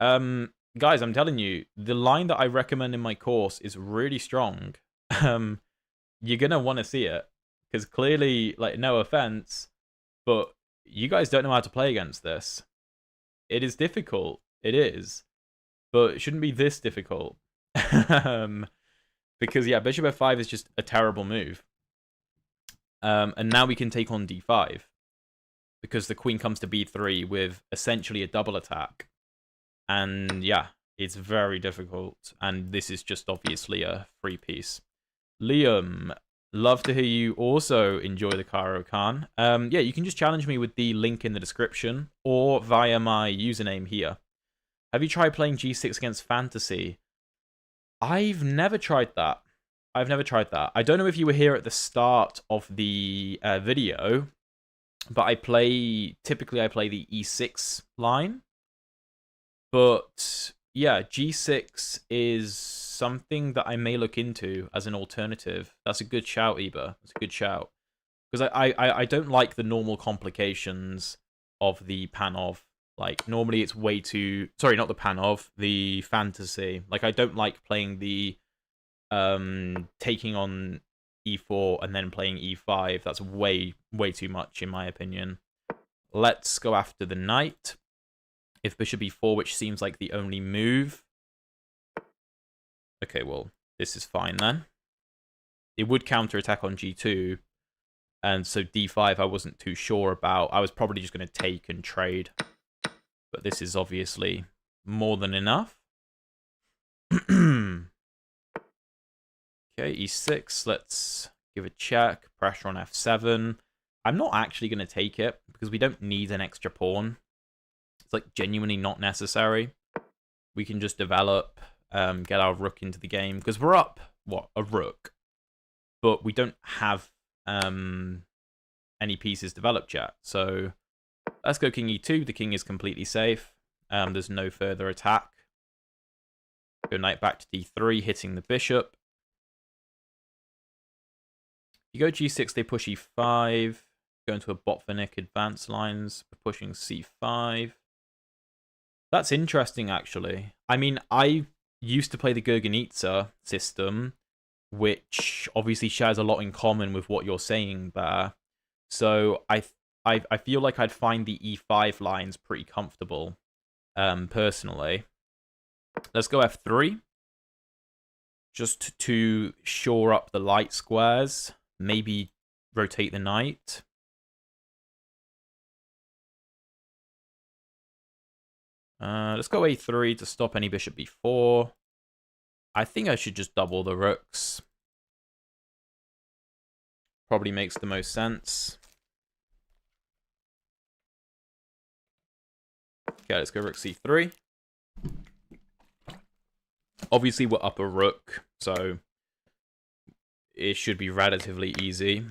Guys, I'm telling you, the line that I recommend in my course is really strong. You're going to want to see it. Because clearly, like, no offense, but you guys don't know how to play against this. It is difficult. It is. But it shouldn't be this difficult. Because, yeah, bishop f5 is just a terrible move. And now we can take on d5. Because the queen comes to b3 with essentially a double attack. And, yeah, it's very difficult. And this is just obviously a free piece. Liam, love to hear you also enjoy the Caro Kann. Yeah, you can just challenge me with the link in the description or via my username here. Have you tried playing G6 against Fantasy? I've never tried that. I don't know if you were here at the start of the video, but typically I play the E6 line. But yeah, G6 is something that I may look into as an alternative. That's a good shout, Eba. That's a good shout. Because I don't like the normal complications of the Panov. Like, normally it's way too... Sorry, not the Panov, the Fantasy. Like, I don't like playing the... taking on E4 and then playing E5. That's way too much, in my opinion. Let's go after the knight. If bishop e4, which seems like the only move. Okay, well, this is fine then. It would counterattack on g2. And so d5 I wasn't too sure about. I was probably just going to take and trade. But this is obviously more than enough. Okay, e6. Let's give a check. Pressure on f7. I'm not actually going to take it because we don't need an extra pawn. It's like genuinely not necessary. We can just develop, get our rook into the game because we're up, what, a rook, but we don't have any pieces developed yet. So let's go king e2. The king is completely safe. There's no further attack. Go knight back to d3, hitting the bishop. You go g6, they push e5. Go into a Botvinnik advance lines. We're pushing c5. That's interesting, actually. I mean, I used to play the Gurgenitsa system, which obviously shares a lot in common with what you're saying there. So I feel like I'd find the e5 lines pretty comfortable, personally. Let's go f3. Just to shore up the light squares. Maybe rotate the knight. Let's go a3 to stop any bishop b4. I think I should just double the rooks. Probably makes the most sense. Okay, let's go rook c3. Obviously, we're up a rook, so it should be relatively easy.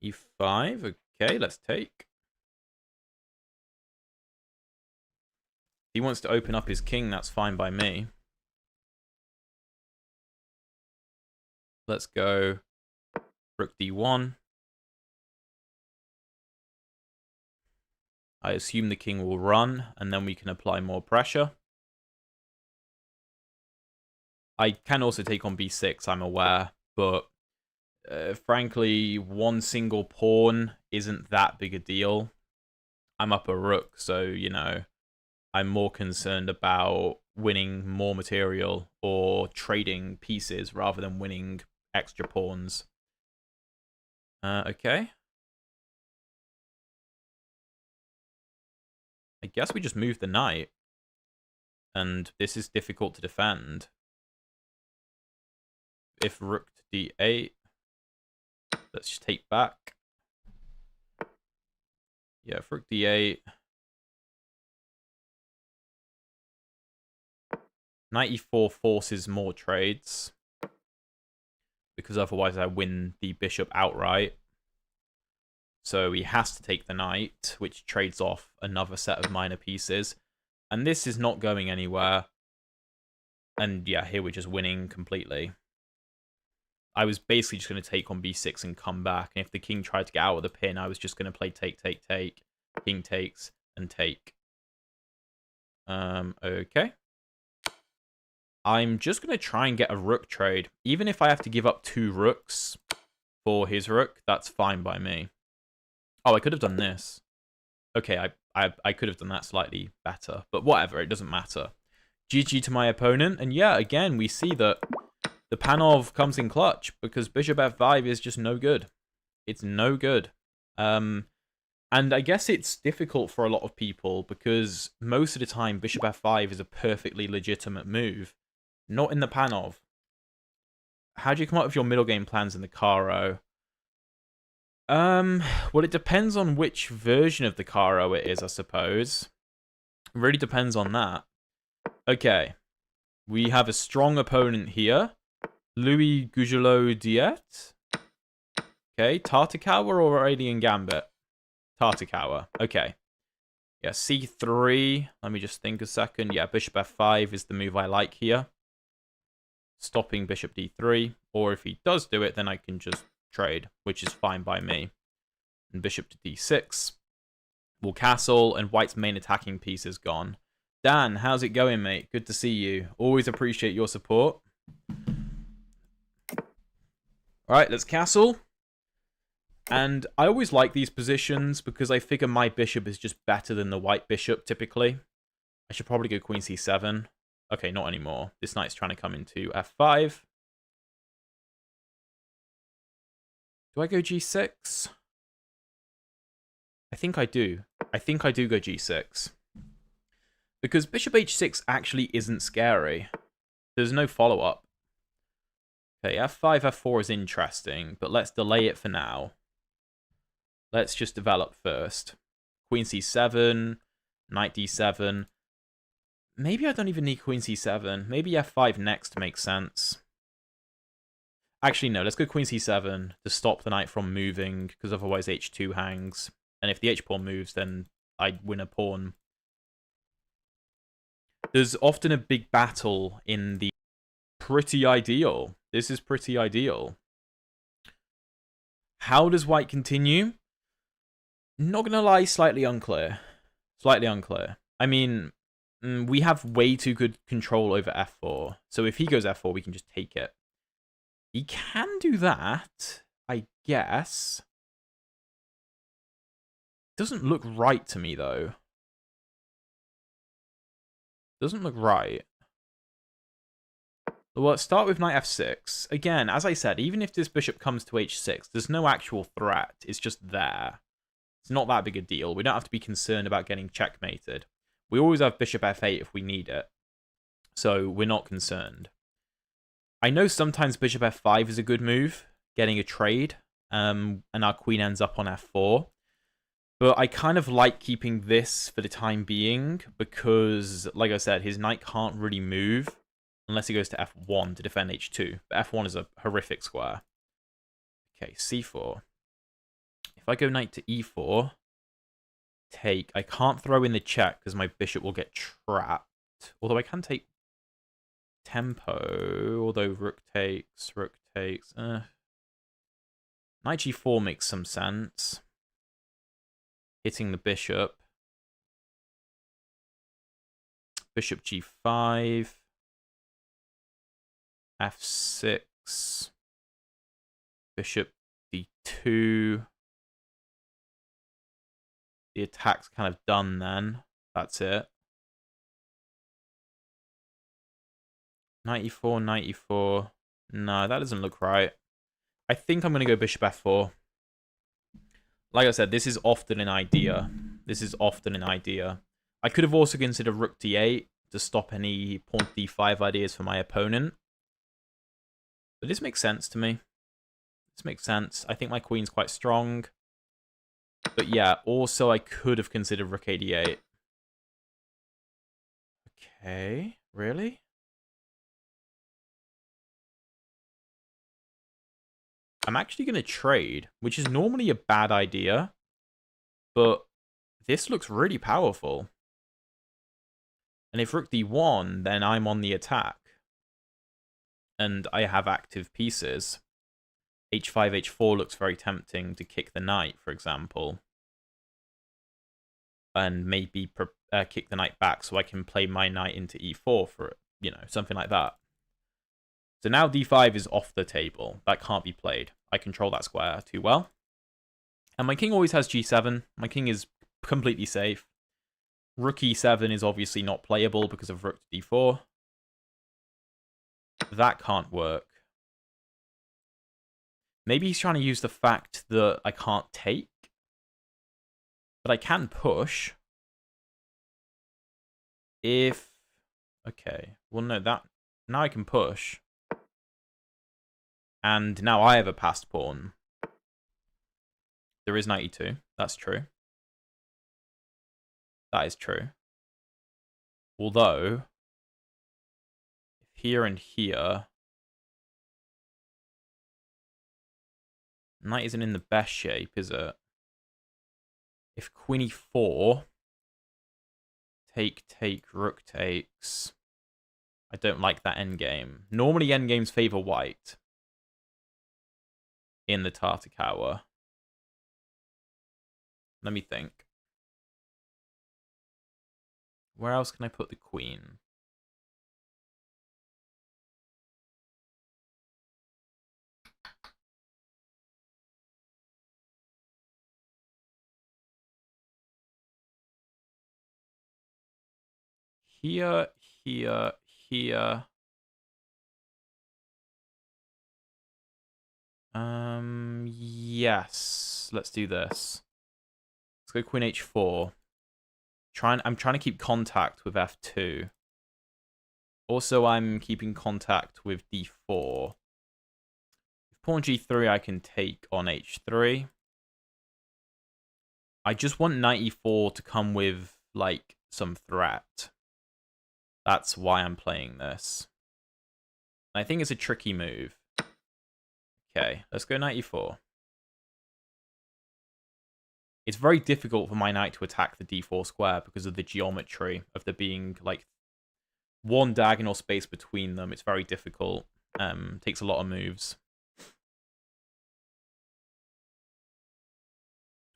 e5. Okay, let's take. He wants to open up his king, that's fine by me. Let's go rook d1. I assume the king will run, and then we can apply more pressure. I can also take on b6, I'm aware, but frankly, one single pawn isn't that big a deal. I'm up a rook, so, you know, I'm more concerned about winning more material or trading pieces rather than winning extra pawns. Okay. I guess we just move the knight. And this is difficult to defend. If rook to d8, let's just take back. Yeah, if rook d8. Knight e4 forces more trades. Because otherwise I win the bishop outright. So he has to take the knight, which trades off another set of minor pieces. And this is not going anywhere. And yeah, here we're just winning completely. I was basically just going to take on b6 and come back. And if the king tried to get out of the pin, I was just going to play take, take, take. King takes and take. Okay. I'm just going to try and get a rook trade. Even if I have to give up 2 rooks for his rook, that's fine by me. Oh, I could have done this. Okay, I could have done that slightly better. But whatever, it doesn't matter. GG to my opponent. And yeah, again, we see that the Panov comes in clutch because bishop f5 is just no good. It's no good. And I guess it's difficult for a lot of people because most of the time bishop f5 is a perfectly legitimate move. Not in the Panov. How do you come up with your middle game plans in the Caro? Well, it depends on which version of the Caro it is, I suppose. It really depends on that. Okay. We have a strong opponent here. Louis Gougelot Diet. Okay, Tartakawa or Alien Gambit? Tartakawa. Okay. Yeah, c3. Let me just think a second. Yeah, bishop f5 is the move I like here. Stopping bishop d3. Or if he does do it, then I can just trade, which is fine by me. And bishop to d6. Will castle, and white's main attacking piece is gone. Dan, how's it going, mate? Good to see you. Always appreciate your support. Alright, let's castle. And I always like these positions because I figure my bishop is just better than the white bishop, typically. I should probably go queen c7. Okay, not anymore. This knight's trying to come into f5. Do I go g6? I think I do. I think I do go g6. Because bishop h6 actually isn't scary. There's no follow-up. Okay, f5, f4 is interesting, but let's delay it for now. Let's just develop first. Queen c7, knight d7. Maybe I don't even need queen c7. Maybe f5 next makes sense. Actually, no, let's go queen c7 to stop the knight from moving, because otherwise h2 hangs. And if the h-pawn moves, then I win a pawn. There's often a big battle in the pretty ideal. This is pretty ideal. How does white continue? Not gonna lie, slightly unclear. Slightly unclear. I mean, we have way too good control over f4. So if he goes f4, we can just take it. He can do that, I guess. Doesn't look right to me, though. Doesn't look right. Well, let's start with knight f6. Again, as I said, even if this bishop comes to h6, there's no actual threat. It's just there. It's not that big a deal. We don't have to be concerned about getting checkmated. We always have bishop f8 if we need it. So we're not concerned. I know sometimes bishop f5 is a good move, getting a trade, and our queen ends up on f4. But I kind of like keeping this for the time being because, like I said, his knight can't really move unless he goes to f1 to defend h2. But f1 is a horrific square. Okay, c4. If I go knight to e4, take. I can't throw in the check because my bishop will get trapped. Although I can take tempo. Although rook takes. Knight g4 makes some sense. Hitting the bishop. Bishop g5. f6. Bishop d2. The attack's kind of done then. That's it. Knight e4, knight e4. No, that doesn't look right. I think I'm going to go bishop f4. Like I said, this is often an idea. This is often an idea. I could have also considered rook d8 to stop any pawn d5 ideas for my opponent. But this makes sense to me. This makes sense. I think my queen's quite strong. But yeah, also I could have considered rook a d8. Okay, really? I'm actually going to trade, which is normally a bad idea, but this looks really powerful. And if rook d1, then I'm on the attack. And I have active pieces. h5, h4 looks very tempting to kick the knight, for example. And maybe kick the knight back so I can play my knight into e4 for, you know, something like that. So now d5 is off the table. That can't be played. I control that square too well. And my king always has g7. My king is completely safe. Rook e7 is obviously not playable because of rook to d4. That can't work. Maybe he's trying to use the fact that I can't take. But I can push. If... Okay. Well, no, that... Now I can push. And now I have a passed pawn. There is 92. That's true. That is true. Although, here and here, knight isn't in the best shape, is it? If queen e4, take, rook takes. I don't like that endgame. Normally endgames favor white in the Tartakower. Let me think. Where else can I put the queen? Here, here, here. Yes. Let's do this. Let's go queen h4. I'm trying to keep contact with f2. Also, I'm keeping contact with d4. If pawn g3, I can take on h3. I just want knight e4 to come with, like, some threat. That's why I'm playing this. I think it's a tricky move. Okay, let's go knight e4. It's very difficult for my knight to attack the d4 square because of the geometry of there being, like, one diagonal space between them. It's very difficult. Takes a lot of moves.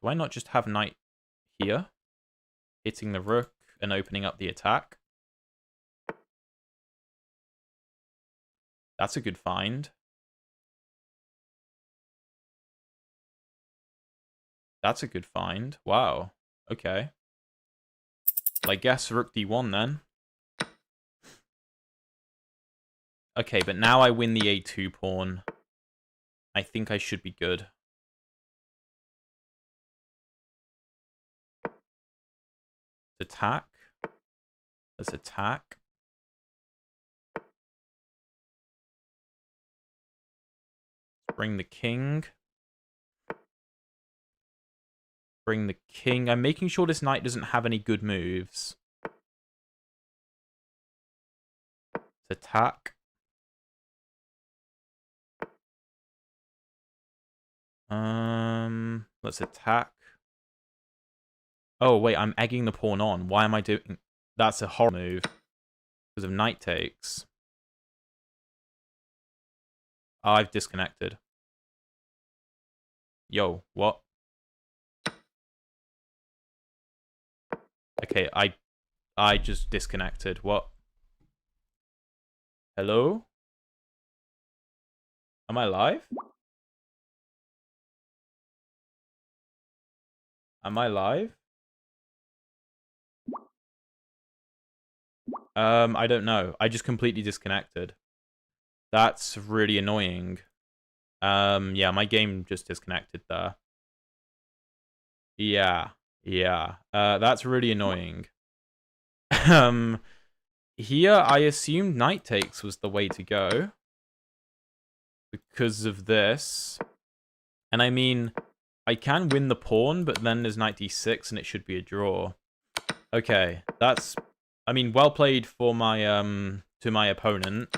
Do I not just have knight here? Hitting the rook and opening up the attack? That's a good find. That's a good find. Wow. Okay. Well, I guess rook d1 then. Okay, but now I win the a2 pawn. I think I should be good. Attack. Let's attack. Bring the king. Bring the king. I'm making sure this knight doesn't have any good moves. Attack. Let's attack. Oh, wait, I'm egging the pawn on. Why am I doing... That's a horrible move. Because of knight takes. Oh, I've disconnected. Yo, what? Okay, I just disconnected. What? Hello? Am I live? Am I live? I don't know. I just completely disconnected. That's really annoying. Yeah, my game just disconnected there. Yeah. That's really annoying. Here, I assumed knight takes was the way to go. Because of this. And I mean, I can win the pawn, but then there's knight d6 and it should be a draw. Okay, that's... I mean, well played for my, to my opponent.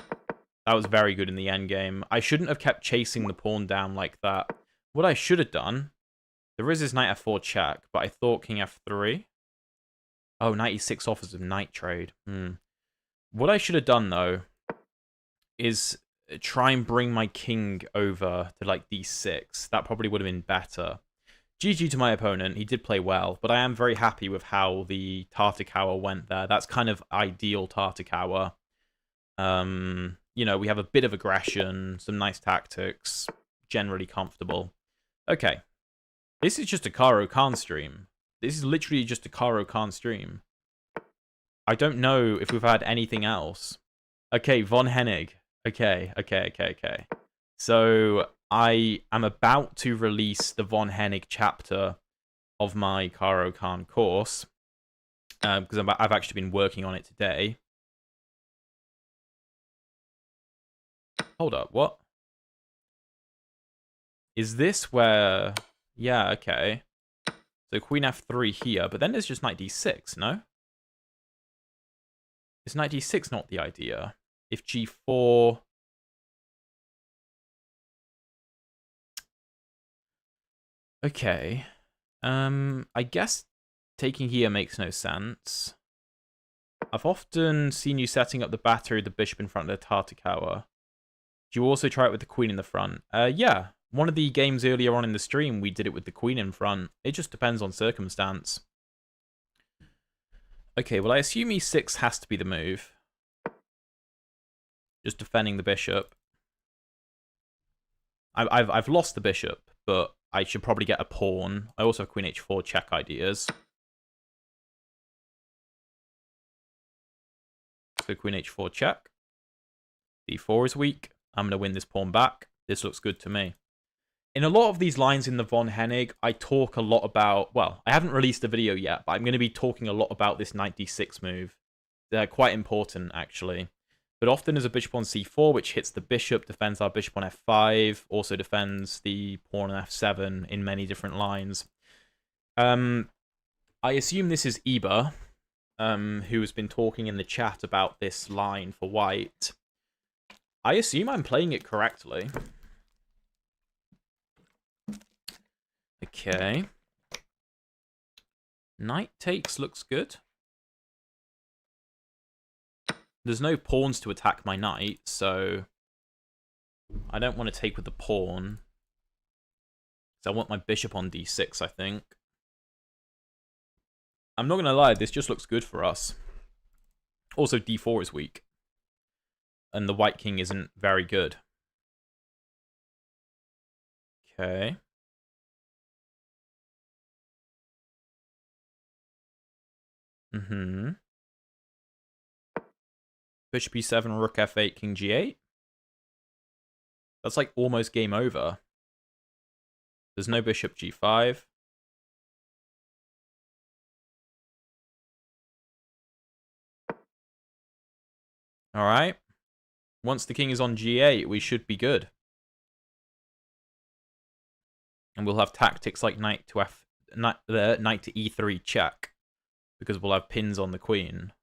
That was very good in the endgame. I shouldn't have kept chasing the pawn down like that. What I should have done... There is this knight f4 check, but I thought king f3. Oh, knight e6 offers of knight trade. What I should have done, though, is try and bring my king over to, like, d6. That probably would have been better. GG to my opponent. He did play well, but I am very happy with how the Tartakower went there. That's kind of ideal Tartakower. You know, we have a bit of aggression, some nice tactics, generally comfortable. Okay. This is just a Caro Kann stream. This is literally just a Caro Kann stream. I don't know if we've had anything else. Okay, Von Hennig. Okay. So, I am about to release the Von Hennig chapter of my Caro Kann course. Because I've actually been working on it today. Hold up, what? Is this where... Yeah, okay. So queen f3 here, but then there's just knight d6, no? Is knight d6 not the idea? If g4... Okay. I guess taking here makes no sense. I've often seen you setting up the battery with the bishop in front of the Tartakawa. Do you also try it with the queen in the front? Yeah. One of the games earlier on in the stream, we did it with the queen in front. It just depends on circumstance. Okay, well, I assume e6 has to be the move. Just defending the bishop. I've lost the bishop, but I should probably get a pawn. I also have queen h4 check ideas. So queen h4 check. d4 is weak. I'm going to win this pawn back. This looks good to me. In a lot of these lines in the von Hennig, I talk a lot about... Well, I haven't released a video yet, but I'm going to be talking a lot about this knight d6 move. They're quite important, actually. But often there's a bishop on c4, which hits the bishop, defends our bishop on f5, also defends the pawn on f7 in many different lines. I assume this is Iba, who has been talking in the chat about this line for white. I assume I'm playing it correctly. Okay. Knight takes looks good. There's no pawns to attack my knight, so I don't want to take with the pawn. So I want my bishop on d6, I think. I'm not going to lie, this just looks good for us. Also, d4 is weak. And the white king isn't very good. Okay. Bishop e7, rook f8, king g8. That's like almost game over. There's no bishop g5. Alright. Once the king is on g8, we should be good. And we'll have tactics like knight to e3 check. Because we'll have pins on the queen.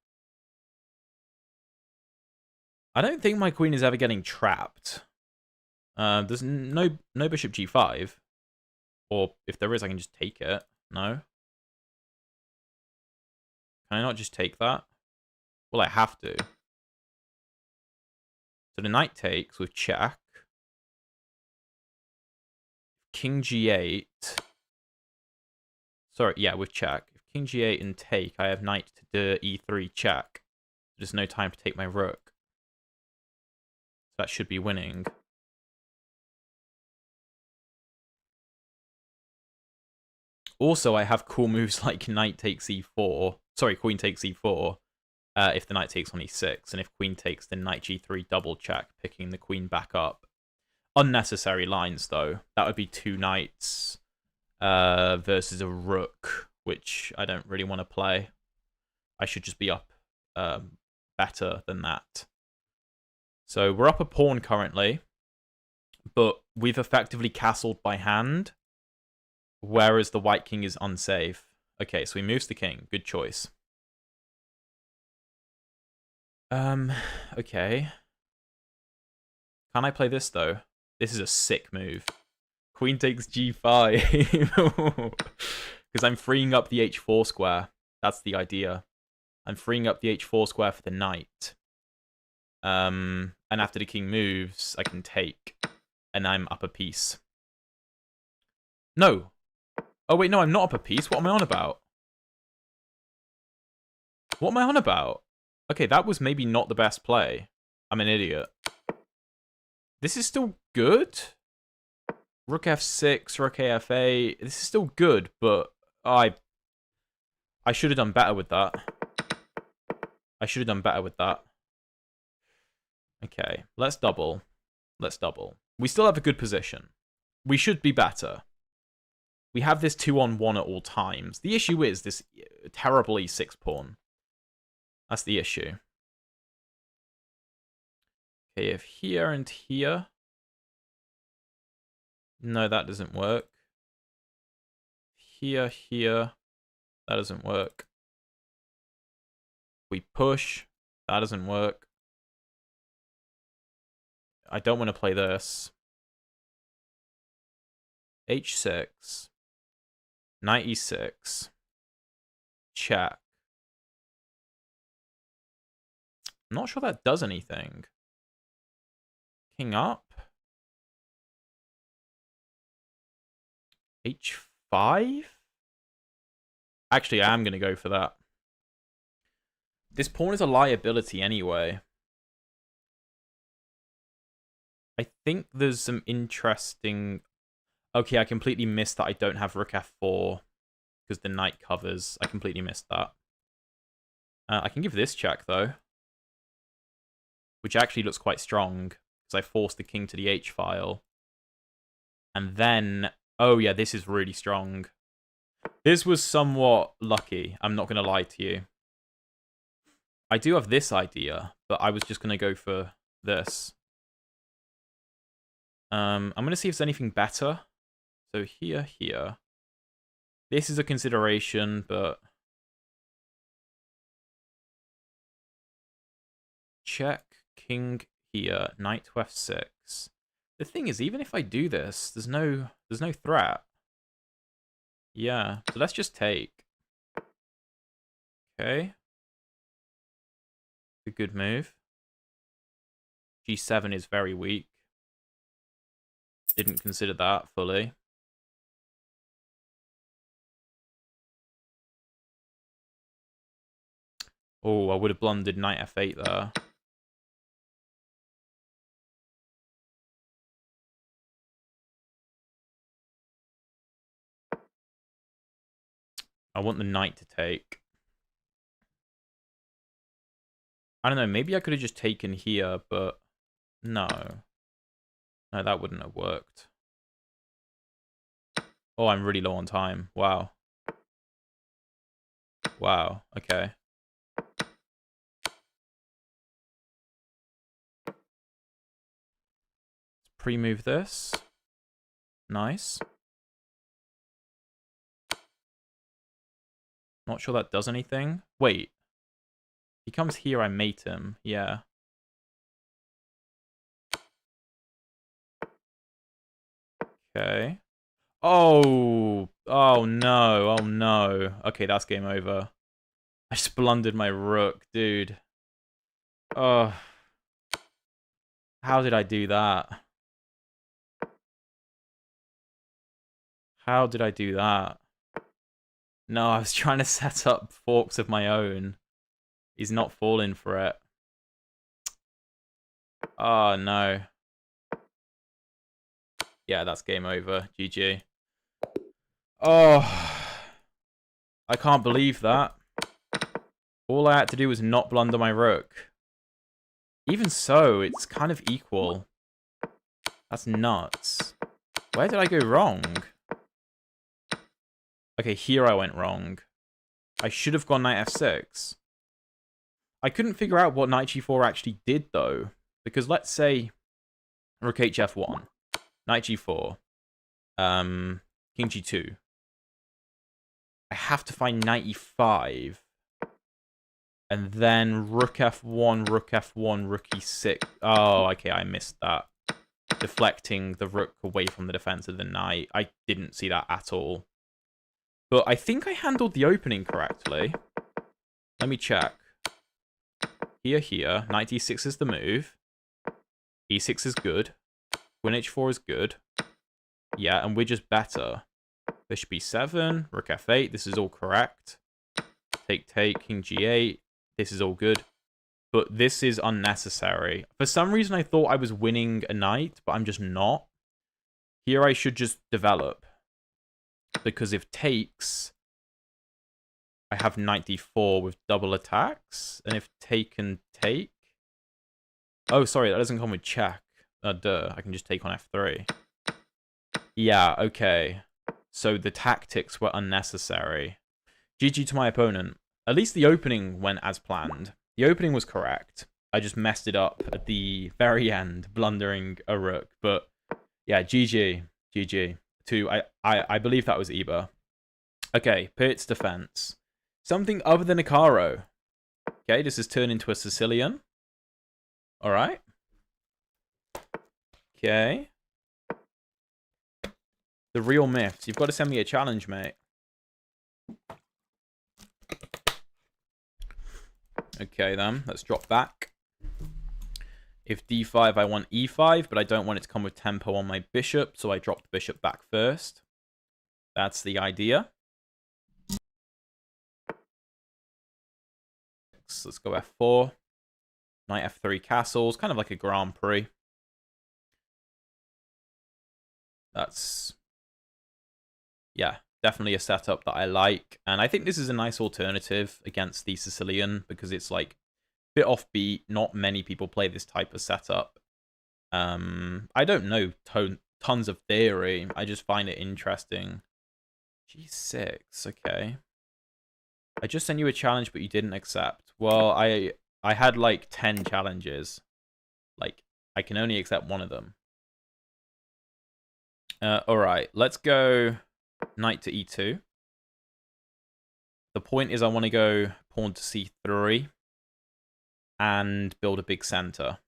I don't think my queen is ever getting trapped. There's no bishop g5. Or if there is, I can just take it. No? Can I not just take that? Well, I have to. So the knight takes with check. King g8. Sorry, yeah, with check. If king g8 and take, I have knight to e3 check. There's no time to take my rook. So that should be winning. Also, I have cool moves like knight takes e4. Sorry, queen takes e4. If the knight takes on e6. And if queen takes, then knight g3 double check, picking the queen back up. Unnecessary lines, though. That would be two knights versus a rook, which I don't really want to play. I should just be up better than that. So we're up a pawn currently, but we've effectively castled by hand, whereas the white king is unsafe. Okay, so he moves the king. Good choice. Okay. Can I play this, though? This is a sick move. Queen takes g5. Because I'm freeing up the h4 square. That's the idea. I'm freeing up the h4 square for the knight. And after the king moves, I can take. And I'm up a piece. No. Oh, wait, no, I'm not up a piece. What am I on about? What am I on about? Okay, that was maybe not the best play. I'm an idiot. This is still good. Rook f6, rook af8. This is still good, but I should have done better with that. I should have done better with that. Okay, let's double. Let's double. We still have a good position. We should be better. We have this 2-on-1 at all times. The issue is this terrible e6 pawn. That's the issue. Okay, if here and here... No, that doesn't work. Here, here... That doesn't work. We push. That doesn't work. I don't want to play this. H6. Knight e6. Check. I'm not sure that does anything. King up. H5? Actually, I am going to go for that. This pawn is a liability anyway. I think there's some interesting... Okay, I completely missed that I don't have rook f4 because the knight covers. I completely missed that. I can give this check, though. Which actually looks quite strong because I forced the king to the h-file. And then... Oh, yeah, this is really strong. This was somewhat lucky. I'm not going to lie to you. I do have this idea, but I was just going to go for this. I'm going to see if there's anything better. So here, here. This is a consideration, but... Check, king here, knight to f6. The thing is, even if I do this, there's no threat. Yeah, so let's just take. Okay. A good move. G7 is very weak. Didn't consider that fully. Oh, I would have blundered knight f8 there. I want the knight to take. I don't know, maybe I could have just taken here, but no. No, that wouldn't have worked. Oh, I'm really low on time. Wow. Wow, okay. Let's pre-move this. Nice. Not sure that does anything. Wait. He comes here, I mate him. Yeah. Okay. Oh. Oh, no. Oh, no. Okay, that's game over. I just blundered my rook, dude. Oh. How did I do that? How did I do that? No, I was trying to set up forks of my own. He's not falling for it. Oh, no. Yeah, that's game over. GG. Oh. I can't believe that. All I had to do was not blunder my rook. Even so, it's kind of equal. That's nuts. Where did I go wrong? Okay, here I went wrong. I should have gone knight f6. I couldn't figure out what knight g4 actually did, though. Because let's say rook hf1, knight g4, king g2. I have to find knight e5. And then rook f1, rook f1, rook e6. Oh, okay, I missed that. Deflecting the rook away from the defense of the knight. I didn't see that at all. But I think I handled the opening correctly. Let me check. Here, here. Knight e6 is the move. e6 is good. Queen h4 is good. Yeah, and we're just better. Bishop e7, rook f8. This is all correct. Take, take, king g8. This is all good. But this is unnecessary. For some reason, I thought I was winning a knight, but I'm just not. Here, I should just develop. Because if takes, I have knight d4 with double attacks. And if take and take... Oh, sorry, that doesn't come with check. Duh, I can just take on f3. Yeah, okay. So the tactics were unnecessary. GG to my opponent. At least the opening went as planned. The opening was correct. I just messed it up at the very end, blundering a rook. But yeah, GG. GG. I believe that was Eber. Okay, Pirt's defense. Something other than a Caro. Okay, this has turned into a Sicilian. Alright. Okay. The real myths. You've got to send me a challenge, mate. Okay, then. Let's drop back. If d5, I want e5, but I don't want it to come with tempo on my bishop, so I drop the bishop back first. That's the idea. Let's go f4. Knight f3 castles, kind of like a Grand Prix. That's, yeah, definitely a setup that I like. And I think this is a nice alternative against the Sicilian because it's like a bit offbeat. Not many people play this type of setup. I don't know tons of theory. I just find it interesting. G6, okay. I just sent you a challenge, but you didn't accept. Well, I had like 10 challenges. Like, I can only accept one of them. Alright, let's go knight to e2. The point is I want to go pawn to c3 and build a big center.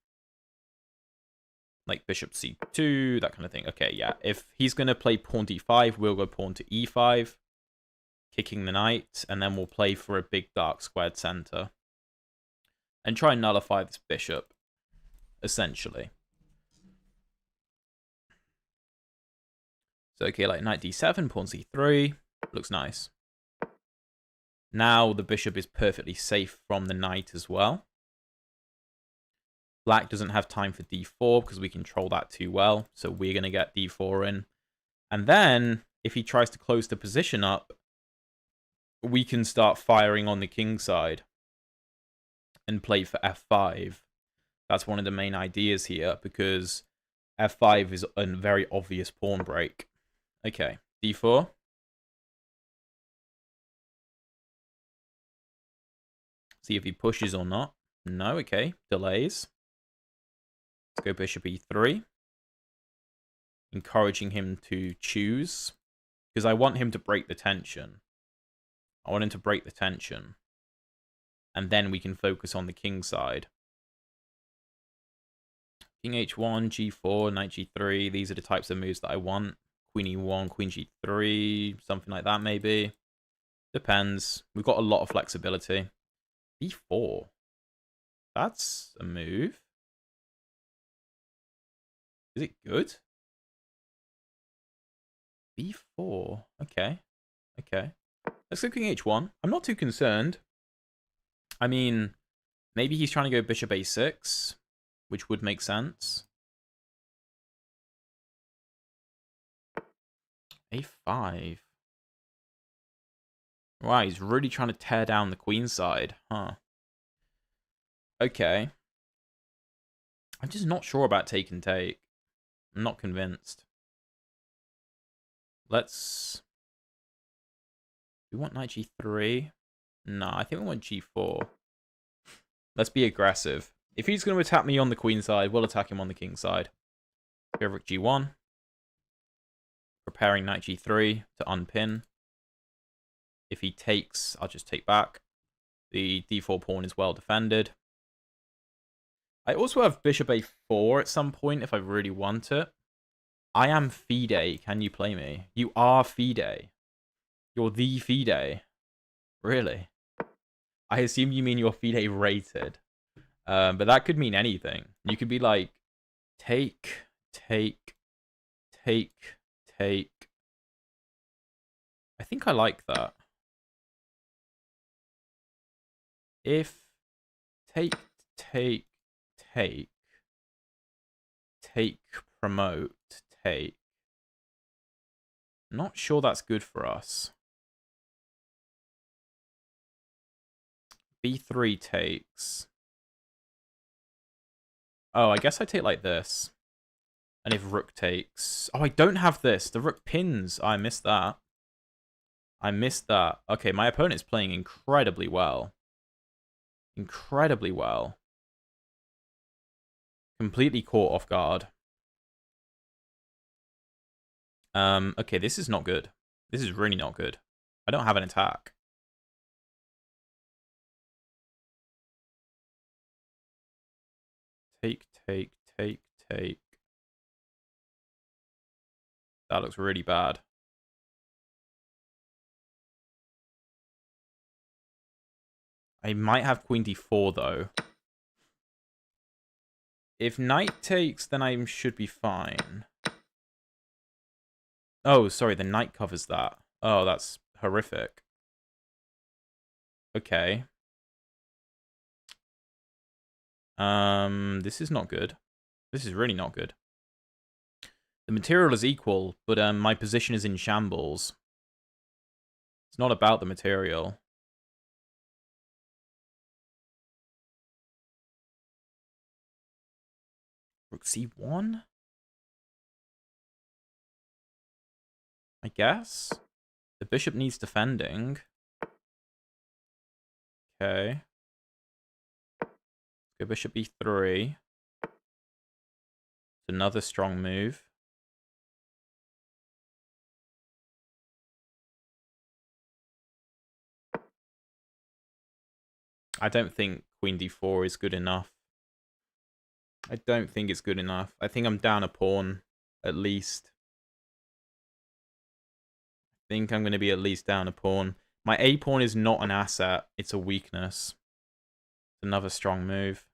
Like bishop c2, that kind of thing. Okay, yeah. If he's going to play pawn d5, we'll go pawn to e5, kicking the knight, and then we'll play for a big dark squared center. And try and nullify this bishop, essentially. So, okay, like knight d7, pawn c3. Looks nice. Now the bishop is perfectly safe from the knight as well. Black doesn't have time for d4 because we control that too well. So we're going to get d4 in. And then, if he tries to close the position up, we can start firing on the king side and play for f5. That's one of the main ideas here because f5 is a very obvious pawn break. Okay, d4. See if he pushes or not. No, okay, delays. Let's go bishop e3. Encouraging him to choose. Because I want him to break the tension. I want him to break the tension. And then we can focus on the king side. King h1, g4, knight g3. These are the types of moves that I want. Queen e1, queen g3. Something like that maybe. Depends. We've got a lot of flexibility. e4. That's a move. Is it good? b4. Okay. Okay. Let's go king h1. I'm not too concerned. I mean, maybe he's trying to go bishop a6, which would make sense. a5. Wow, he's really trying to tear down the queen side. Huh. Okay. I'm just not sure about take and take. I'm not convinced. Let's... Do we want knight g3? No, I think we want g4. Let's be aggressive. If he's going to attack me on the queen side, we'll attack him on the king side. Go rook g1. Preparing knight g3 to unpin. If he takes, I'll just take back. The d4 pawn is well defended. I also have bishop a4 at some point if I really want it. I am FIDE. Can you play me? You are FIDE. You're the FIDE. Really? I assume you mean you're FIDE rated. But that could mean anything. You could be like, take. I think I like that. If take, promote, take. Not sure that's good for us. b3 takes. Oh, I guess I take like this. And if rook takes... Oh, I don't have this. The rook pins. Oh, I missed that. Okay, my opponent's playing incredibly well. Incredibly well. Completely caught off guard. Okay, this is not good. This is really not good. I don't have an attack. Take, take, take, take. That looks really bad. I might have queen d4, though. If knight takes, then I should be fine. Oh, sorry, the knight covers that. Oh, that's horrific. Okay. This is not good. This is really not good. The material is equal, but my position is in shambles. It's not about the material. Rook c1? I guess. The bishop needs defending. Okay. Go bishop b3. It's another strong move. I don't think queen d4 is good enough. I don't think it's good enough. I think I'm down a pawn, at least. I think I'm going to be at least down a pawn. My a pawn is not an asset. It's a weakness. It's another strong move.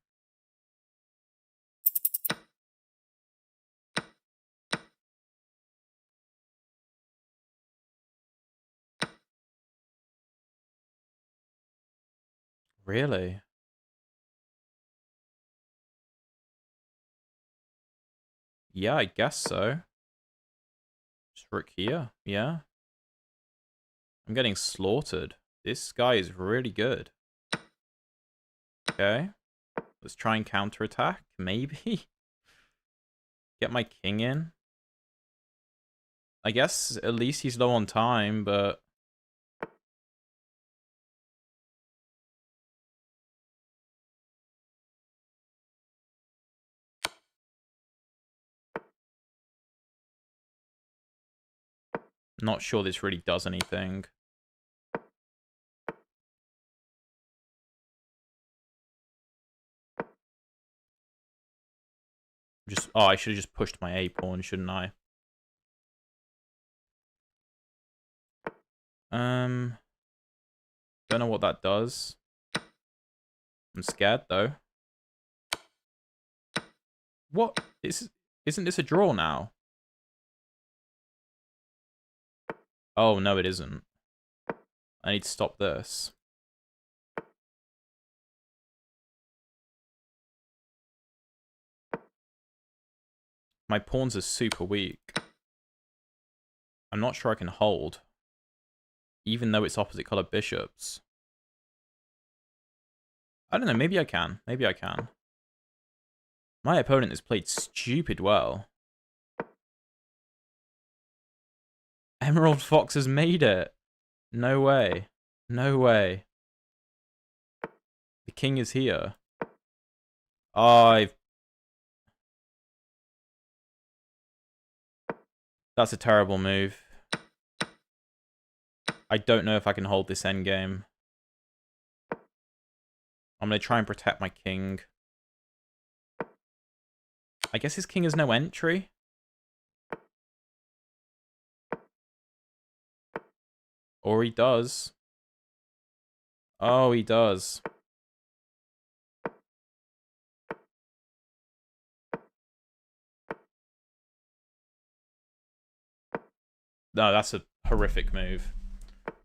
Really? Yeah, I guess so. Just rook here. Yeah. I'm getting slaughtered. This guy is really good. Okay. Let's try and counterattack. Maybe. Get my king in. I guess at least he's low on time, but... not sure this really does anything. Oh, I should have just pushed my a pawn, shouldn't I? Don't know what that does. I'm scared though. What? Isn't this a draw now? Oh no, it isn't. I need to stop this. My pawns are super weak. I'm not sure I can hold. Even though it's opposite colored bishops. I don't know, maybe I can. Maybe I can. My opponent has played stupid well. Emerald Fox has made it. No way. No way. The king is here. That's a terrible move. I don't know if I can hold this endgame. I'm going to try and protect my king. I guess his king has no entry. Or he does. Oh, he does. No, that's a horrific move.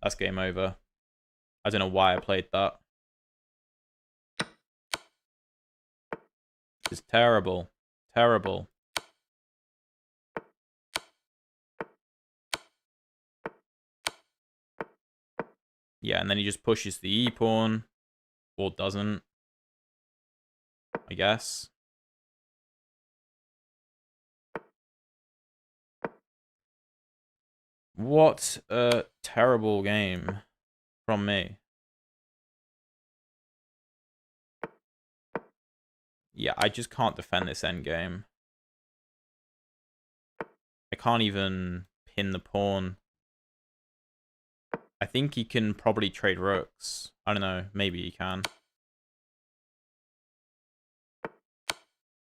That's game over. I don't know why I played that. It's terrible. Terrible. Yeah, and then he just pushes the e-pawn. Or doesn't. I guess. What a terrible game from me. Yeah, I just can't defend this endgame. I can't even pin the pawn. I think he can probably trade rooks. I don't know. Maybe he can.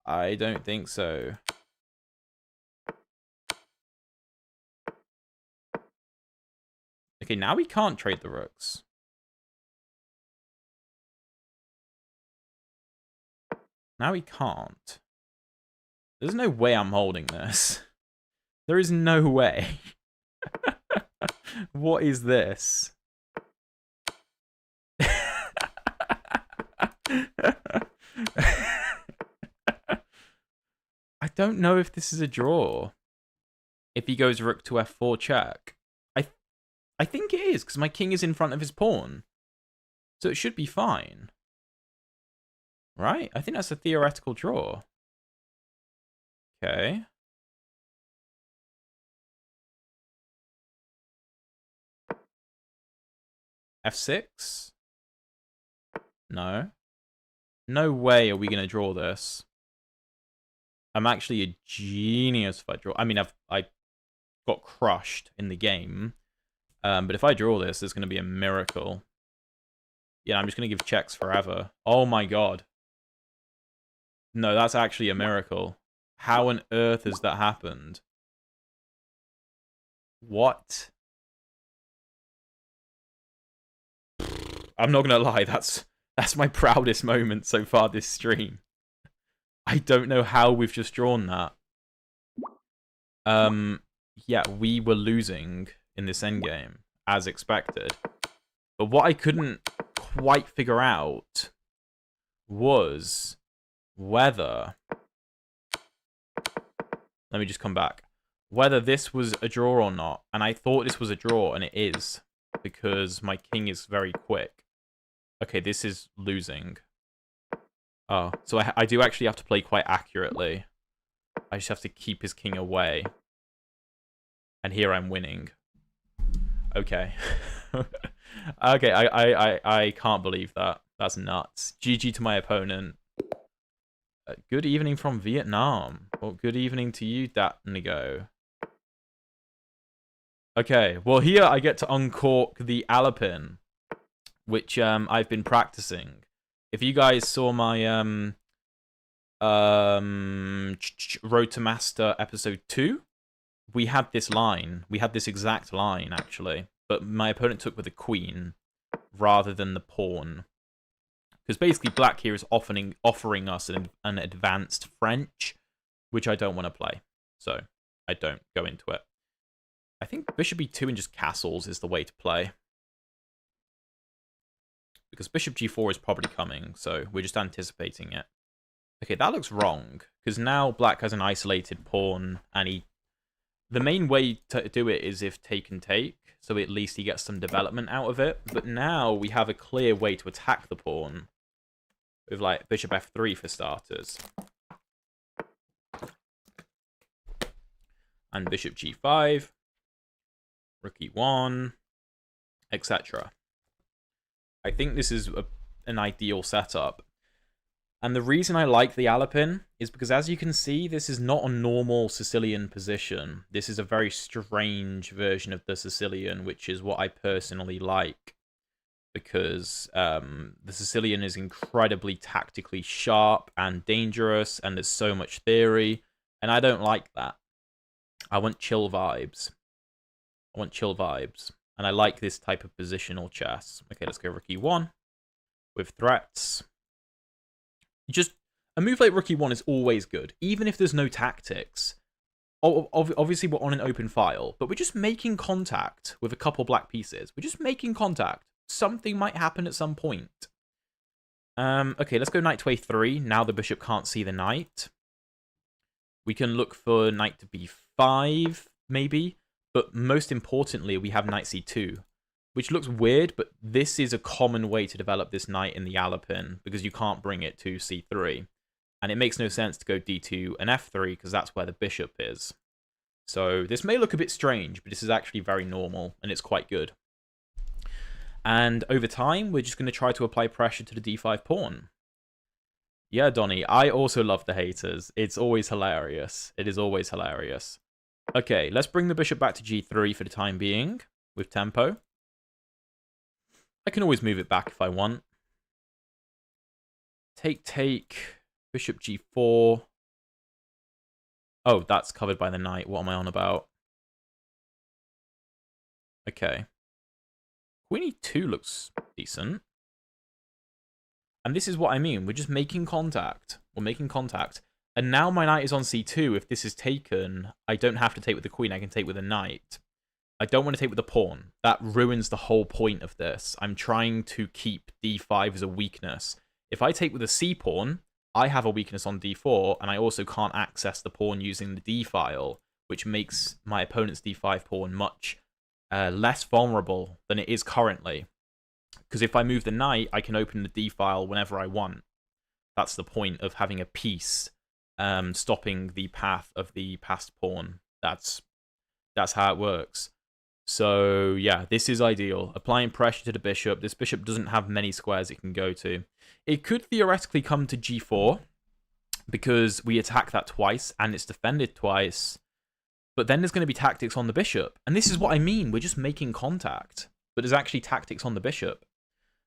I don't think so. Okay, now we can't trade the rooks. Now we can't. There's no way I'm holding this. There is no way. What is this? I don't know if this is a draw. If he goes rook to f4 check. I think it is, because my king is in front of his pawn. So it should be fine. Right? I think that's a theoretical draw. Okay. f6? No. No way are we going to draw this. I'm actually a genius if I draw. I mean, I got crushed in the game. But if I draw this, it's going to be a miracle. Yeah, I'm just going to give checks forever. Oh my god. No, that's actually a miracle. How on earth has that happened? What? I'm not going to lie, that's my proudest moment so far this stream. I don't know how we've just drawn that. Yeah, we were losing in this endgame, as expected. But what I couldn't quite figure out was whether... Let me just come back. Whether this was a draw or not. And I thought this was a draw, and it is. Because my king is very quick. Okay, this is losing. Oh, so I do actually have to play quite accurately. I just have to keep his king away. And here I'm winning. Okay. Okay, I can't believe that. That's nuts. GG to my opponent. Good evening from Vietnam. Well, good evening to you, Dat Nigo. Okay, well here I get to uncork the Alapin, which I've been practicing. If you guys saw my Road to Master episode 2, we had this line. We had this exact line, actually. But my opponent took with the queen rather than the pawn. Because basically black here is offering us an advanced French, which I don't want to play. So I don't go into it. I think bishop e2 and just castles is the way to play. Because bishop g4 is probably coming, so we're just anticipating it. Okay, that looks wrong. Because now black has an isolated pawn, and the main way to do it is if take and take, so at least he gets some development out of it. But now we have a clear way to attack the pawn. With, like, bishop f3 for starters. And bishop g5. Rook e1. Etc. I think this is an ideal setup. And the reason I like the Alapin is because, as you can see, this is not a normal Sicilian position. This is a very strange version of the Sicilian, which is what I personally like. Because the Sicilian is incredibly tactically sharp and dangerous, and there's so much theory. And I don't like that. I want chill vibes. I want chill vibes. And I like this type of positional chess. Okay, let's go rook e1 with threats. Just a move like rook e1 is always good, even if there's no tactics. Obviously, we're on an open file, but we're just making contact with a couple black pieces. We're just making contact. Something might happen at some point. Okay, let's go knight to a3. Now the bishop can't see the knight. We can look for knight to b5, maybe. But most importantly, we have knight c2. Which looks weird, but this is a common way to develop this knight in the Alapin, because you can't bring it to c3. And it makes no sense to go d2 and f3, because that's where the bishop is. So this may look a bit strange, but this is actually very normal, and it's quite good. And over time, we're just going to try to apply pressure to the d5 pawn. Yeah, Donnie, I also love the haters. It's always hilarious. It is always hilarious. Okay, let's bring the bishop back to g3 for the time being with tempo. I can always move it back if I want. Take, bishop g4. Oh, that's covered by the knight. What am I on about? Okay. Queen e2 looks decent. And this is what I mean. We're just making contact. We're making contact. And now my knight is on c2. If this is taken, I don't have to take with the queen. I can take with a knight. I don't want to take with the pawn. That ruins the whole point of this. I'm trying to keep d5 as a weakness. If I take with a c-pawn, I have a weakness on d4, and I also can't access the pawn using the d-file, which makes my opponent's d5 pawn much less vulnerable than it is currently. Because if I move the knight, I can open the d-file whenever I want. That's the point of having a piece stopping the path of the passed pawn. That's how it works. So, yeah, this is ideal. Applying pressure to the bishop. This bishop doesn't have many squares it can go to. It could theoretically come to g4, because we attack that twice, and it's defended twice. But then there's going to be tactics on the bishop. And this is what I mean. We're just making contact. But there's actually tactics on the bishop.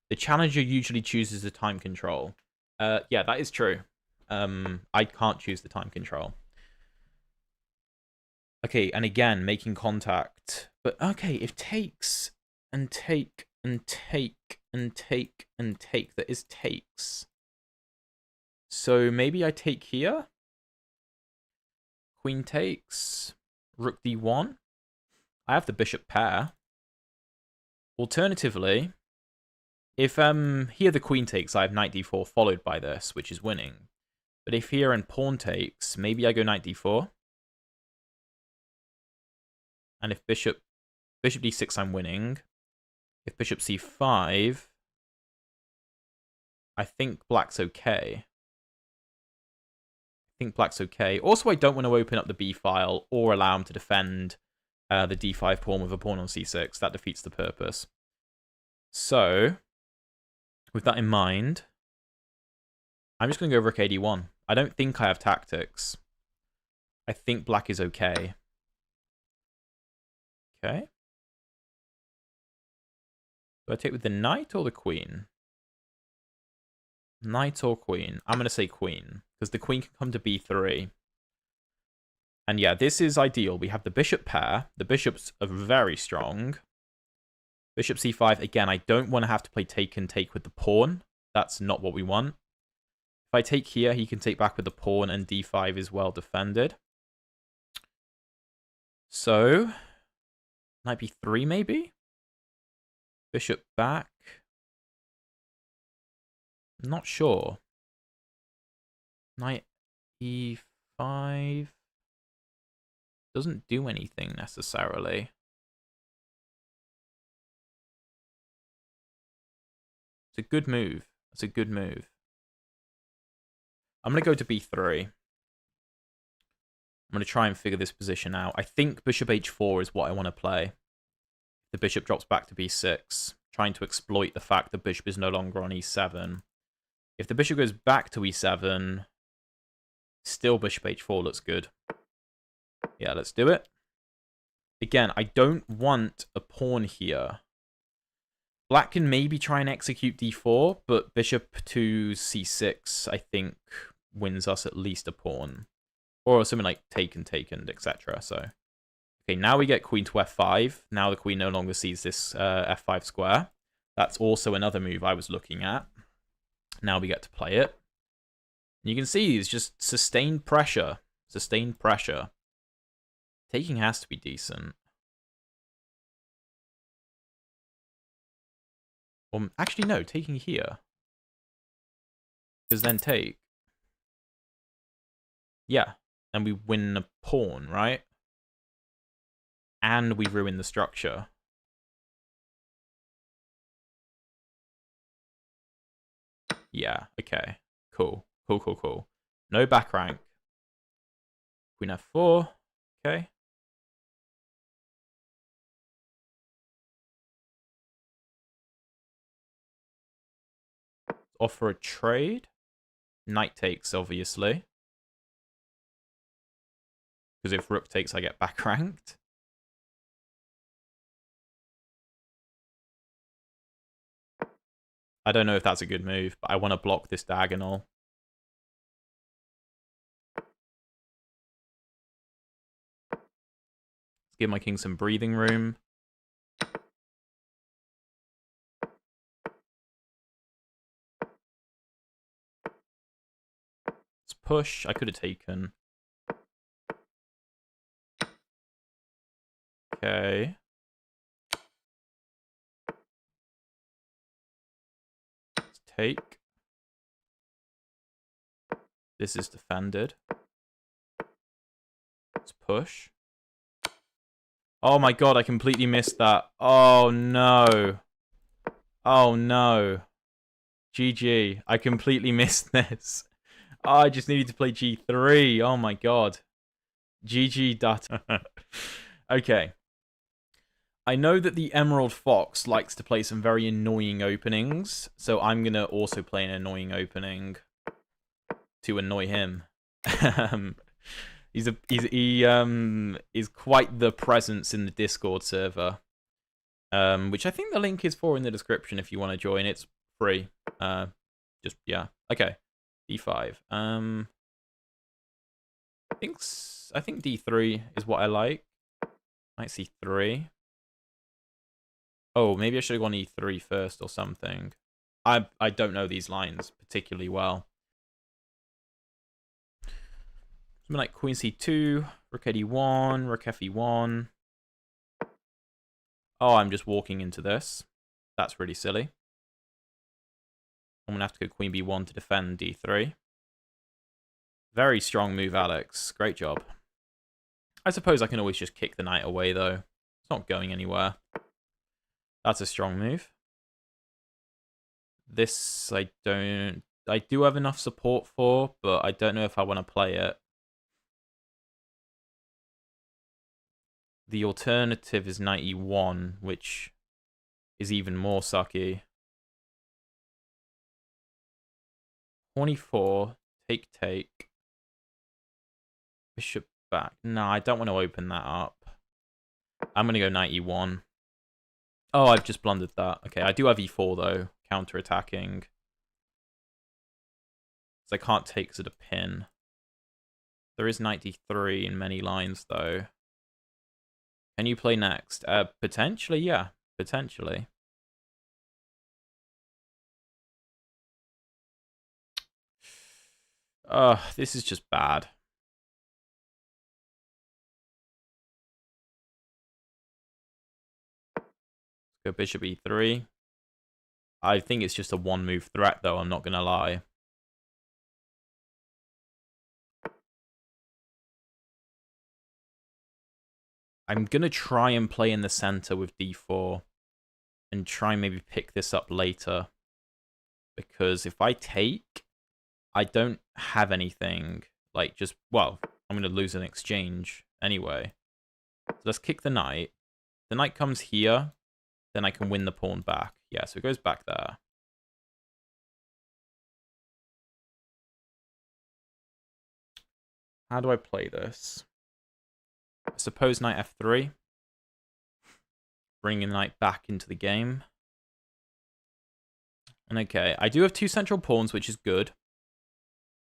The challenger usually chooses the time control. Yeah, that is true. I can't choose the time control. Okay, and again, making contact. But okay, if takes and take and take and take and take, that is takes. So maybe I take here. Queen takes. Rook d1. I have the bishop pair. Alternatively, if here the queen takes, I have knight d4 followed by this, which is winning. But if here and pawn takes, maybe I go knight d4. And if bishop d6, I'm winning. If bishop c5, I think black's okay. Also, I don't want to open up the b file or allow him to defend the d5 pawn with a pawn on c6. That defeats the purpose. So, with that in mind, I'm just going to go rook ad1. I don't think I have tactics. I think black is okay. Okay. Do I take with the knight or the queen? Knight or queen? I'm going to say queen, because the queen can come to b3. And yeah, this is ideal. We have the bishop pair. The bishops are very strong. Bishop c5. Again, I don't want to have to play take and take with the pawn. That's not what we want. If I take here, he can take back with the pawn, and d5 is well defended. So, knight b3 maybe? Bishop back. Not sure. Knight e5 doesn't do anything necessarily. It's a good move. It's a good move. I'm going to go to b3. I'm going to try and figure this position out. I think bishop h4 is what I want to play. The bishop drops back to b6, trying to exploit the fact the bishop is no longer on e7. If the bishop goes back to e7, still bishop h4 looks good. Yeah, let's do it. Again, I don't want a pawn here. Black can maybe try and execute d4, but bishop to c6, I think, wins us at least a pawn. Or something like taken, etc. So, okay, now we get queen to f5. Now the queen no longer sees this f5 square. That's also another move I was looking at. Now we get to play it. You can see it's just sustained pressure. Sustained pressure. Taking has to be decent. Actually, no, taking here. Because then take. Yeah, and we win a pawn, right? And we ruin the structure. Yeah, okay. Cool. Cool. No back rank. Queen f4. Okay. Offer a trade. Knight takes, obviously. Because if rook takes, I get back ranked. I don't know if that's a good move, but I want to block this diagonal. Let's give my king some breathing room. Let's push. I could have taken. Okay. Let's take. This is defended. Let's push. Oh my god, I completely missed that. Oh no. Oh no. GG. I completely missed this. Oh, I just needed to play G3. Oh my god. GG data. Okay. I know that the Emerald Fox likes to play some very annoying openings, so I'm going to also play an annoying opening to annoy him. He is quite the presence in the Discord server, which I think the link is for in the description if you want to join. It's free. Yeah. Okay. D5. I think D3 is what I like. Knight C3. Oh, maybe I should have gone E3 first or something. I don't know these lines particularly well. Something like Queen C2, Rook D1, Rook Fe1. Oh, I'm just walking into this. That's really silly. I'm going to have to go Queen B1 to defend D3. Very strong move, Alex. Great job. I suppose I can always just kick the knight away, though. It's not going anywhere. That's a strong move. This, I do have enough support for, but I don't know if I want to play it. The alternative is knight E1, which is even more sucky. Pawn E4, take. Bishop back. No, I don't want to open that up. I'm going to go knight E1. Oh, I've just blundered that. Okay, I do have E4, though. Counter-attacking. So I can't take because of the pin. There is knight D3 in many lines, though. Can you play next? Potentially, yeah. Potentially. This is just bad. Go bishop E3. I think it's just a one-move threat, though. I'm not going to lie. I'm going to try and play in the center with D4 and try and maybe pick this up later. Because if I take, I don't have anything. Like, just, well, I'm going to lose an exchange anyway. So let's kick the knight. The knight comes here. Then I can win the pawn back. Yeah, so it goes back there. How do I play this? I suppose knight F3. Bringing the knight back into the game. And okay, I do have two central pawns, which is good.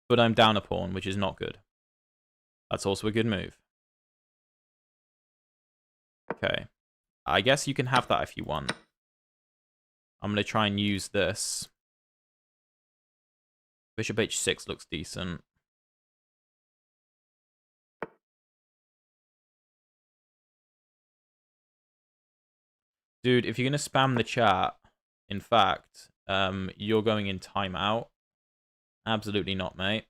But I'm down a pawn, which is not good. That's also a good move. Okay. I guess you can have that if you want. I'm going to try and use this. Bishop H6 looks decent. Dude, if you're going to spam the chat, in fact, you're going in timeout. Absolutely not, mate.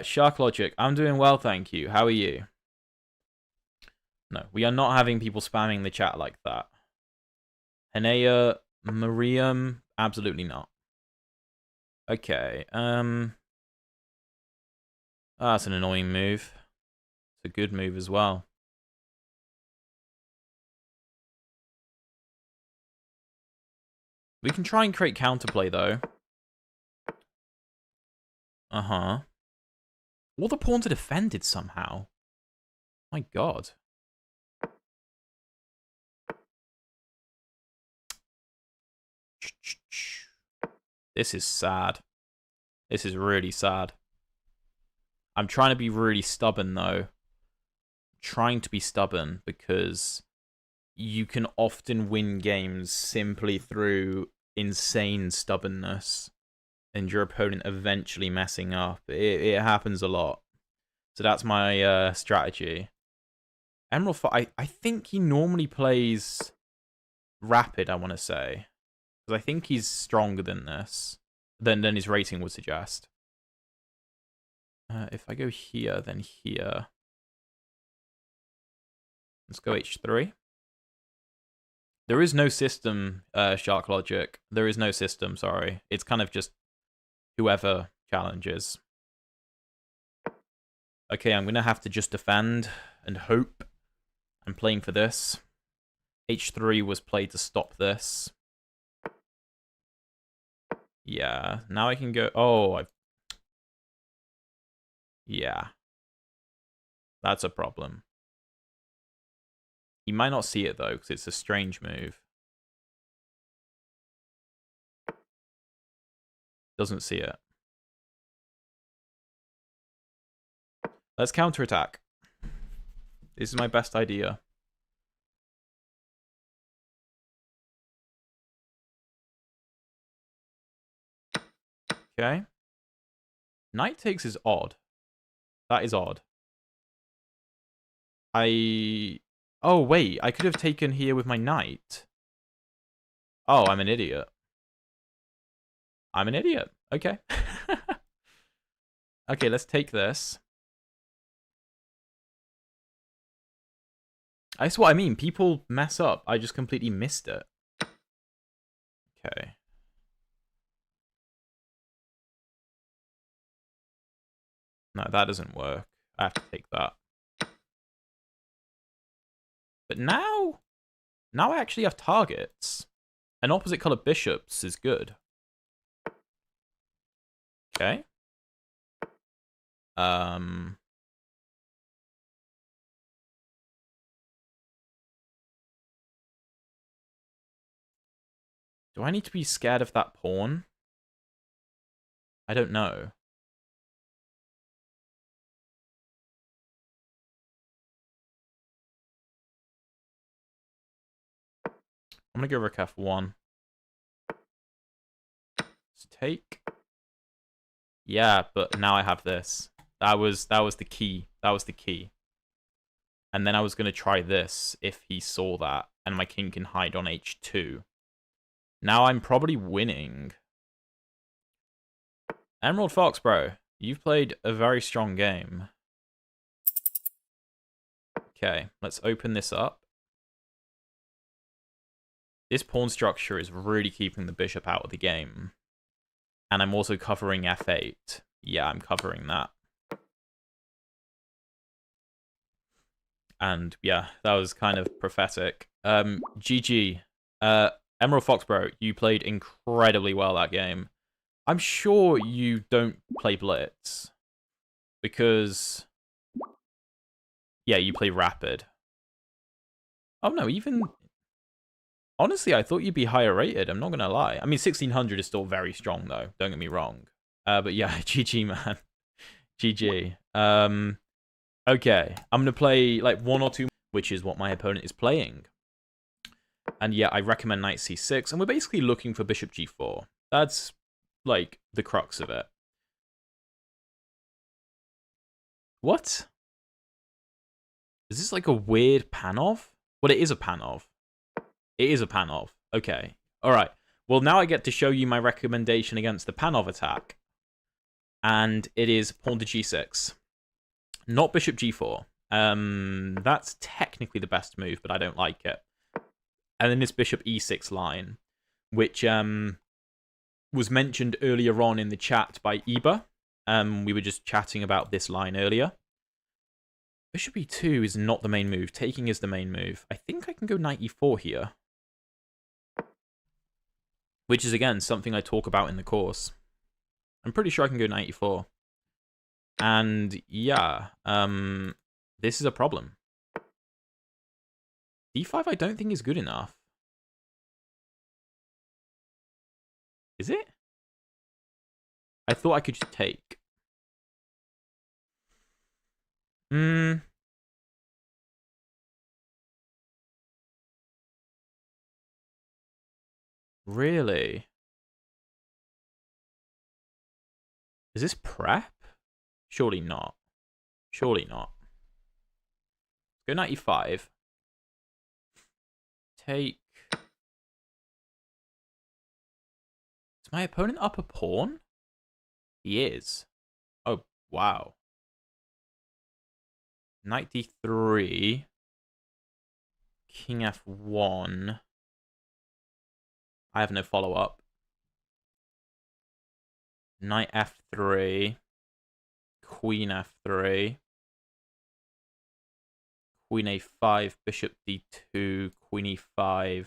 Shark Logic, I'm doing well, thank you. How are you? No, we are not having people spamming the chat like that. Hanea, Mariam, absolutely not. Okay, that's an annoying move. It's a good move as well. We can try and create counterplay, though. Uh-huh. All the pawns are defended somehow. My god. This is sad. This is really sad. I'm trying to be really stubborn, though. Trying to be stubborn because you can often win games simply through insane stubbornness and your opponent eventually messing up. It happens a lot. So that's my strategy. Emerald, I think he normally plays rapid, I want to say. Because I think he's stronger than this. Than his rating would suggest. If I go here, then here. Let's go h3. There is no system, Shark Logic. There is no system, sorry. It's kind of just whoever challenges. Okay, I'm going to have to just defend and hope. I'm playing for this. h3 was played to stop this. Yeah, now I can go... Oh, yeah. That's a problem. He might not see it, though, because it's a strange move. Doesn't see it. Let's counterattack. This is my best idea. Okay. Knight takes is odd. That is odd. Oh, wait. I could have taken here with my knight. Oh, I'm an idiot. I'm an idiot. Okay. Okay, let's take this. That's what I mean. People mess up. I just completely missed it. Okay. No, that doesn't work. I have to take that. But now I actually have targets. And opposite color bishops is good. Okay. Do I need to be scared of that pawn? I don't know. I'm gonna go rook f1. Let's take. Yeah, but now I have this. That was the key. That was the key. And then I was gonna try this if he saw that, and my king can hide on h2. Now I'm probably winning. Emerald Fox, bro. You've played a very strong game. Okay, let's open this up. This pawn structure is really keeping the bishop out of the game. And I'm also covering f8. Yeah, I'm covering that. And yeah, that was kind of prophetic. GG. Emerald Fox, bro, you played incredibly well that game. I'm sure you don't play blitz. Because... yeah, you play rapid. Oh no, even... honestly, I thought you'd be higher rated, I'm not going to lie. I mean, 1600 is still very strong, though. Don't get me wrong. But yeah, GG, man. GG. Okay, I'm going to play like 1 or 2, which is what my opponent is playing. And yeah, I recommend knight c6, and we're basically looking for bishop g4. That's, like, the crux of it. What? Is this like a weird Panov? Well, it is a Panov. It is a Panov. Okay. Alright. Well, now I get to show you my recommendation against the Panov attack. And it is pawn to g6. Not bishop g4. That's technically the best move, but I don't like it. And then this bishop e6 line, which was mentioned earlier on in the chat by Iba. We were just chatting about this line earlier. Bishop e2 is not the main move. Taking is the main move. I think I can go knight e4 here. Which is, again, something I talk about in the course. I'm pretty sure I can go knight e4. And yeah, this is a problem. D5 I don't think is good enough. Is it? I thought I could just take. Really? Is this prep? Surely not. Surely not. Go 95. Take. Is my opponent up a pawn? He is. Oh, wow. Knight d3. King f1. I have no follow-up. Knight f3. Queen f3. Queen a5. Bishop d2. Queen e5. I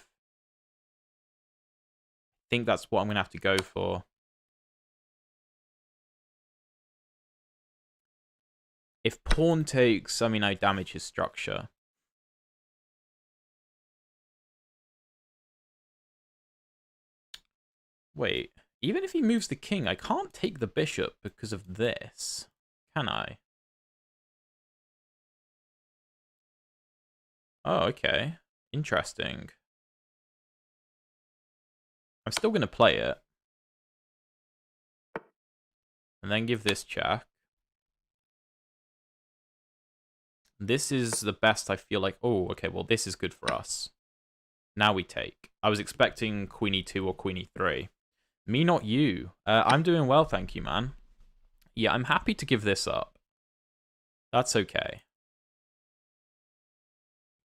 think that's what I'm going to have to go for. If pawn takes, I mean, I damage his structure. Wait, even if he moves the king, I can't take the bishop because of this, can I? Oh, okay. Interesting. I'm still going to play it. And then give this check. This is the best I feel like. Oh, okay, well, this is good for us. Now we take. I was expecting queen e2 or queen e3. Me, not you. I'm doing well, thank you, man. Yeah, I'm happy to give this up. That's okay.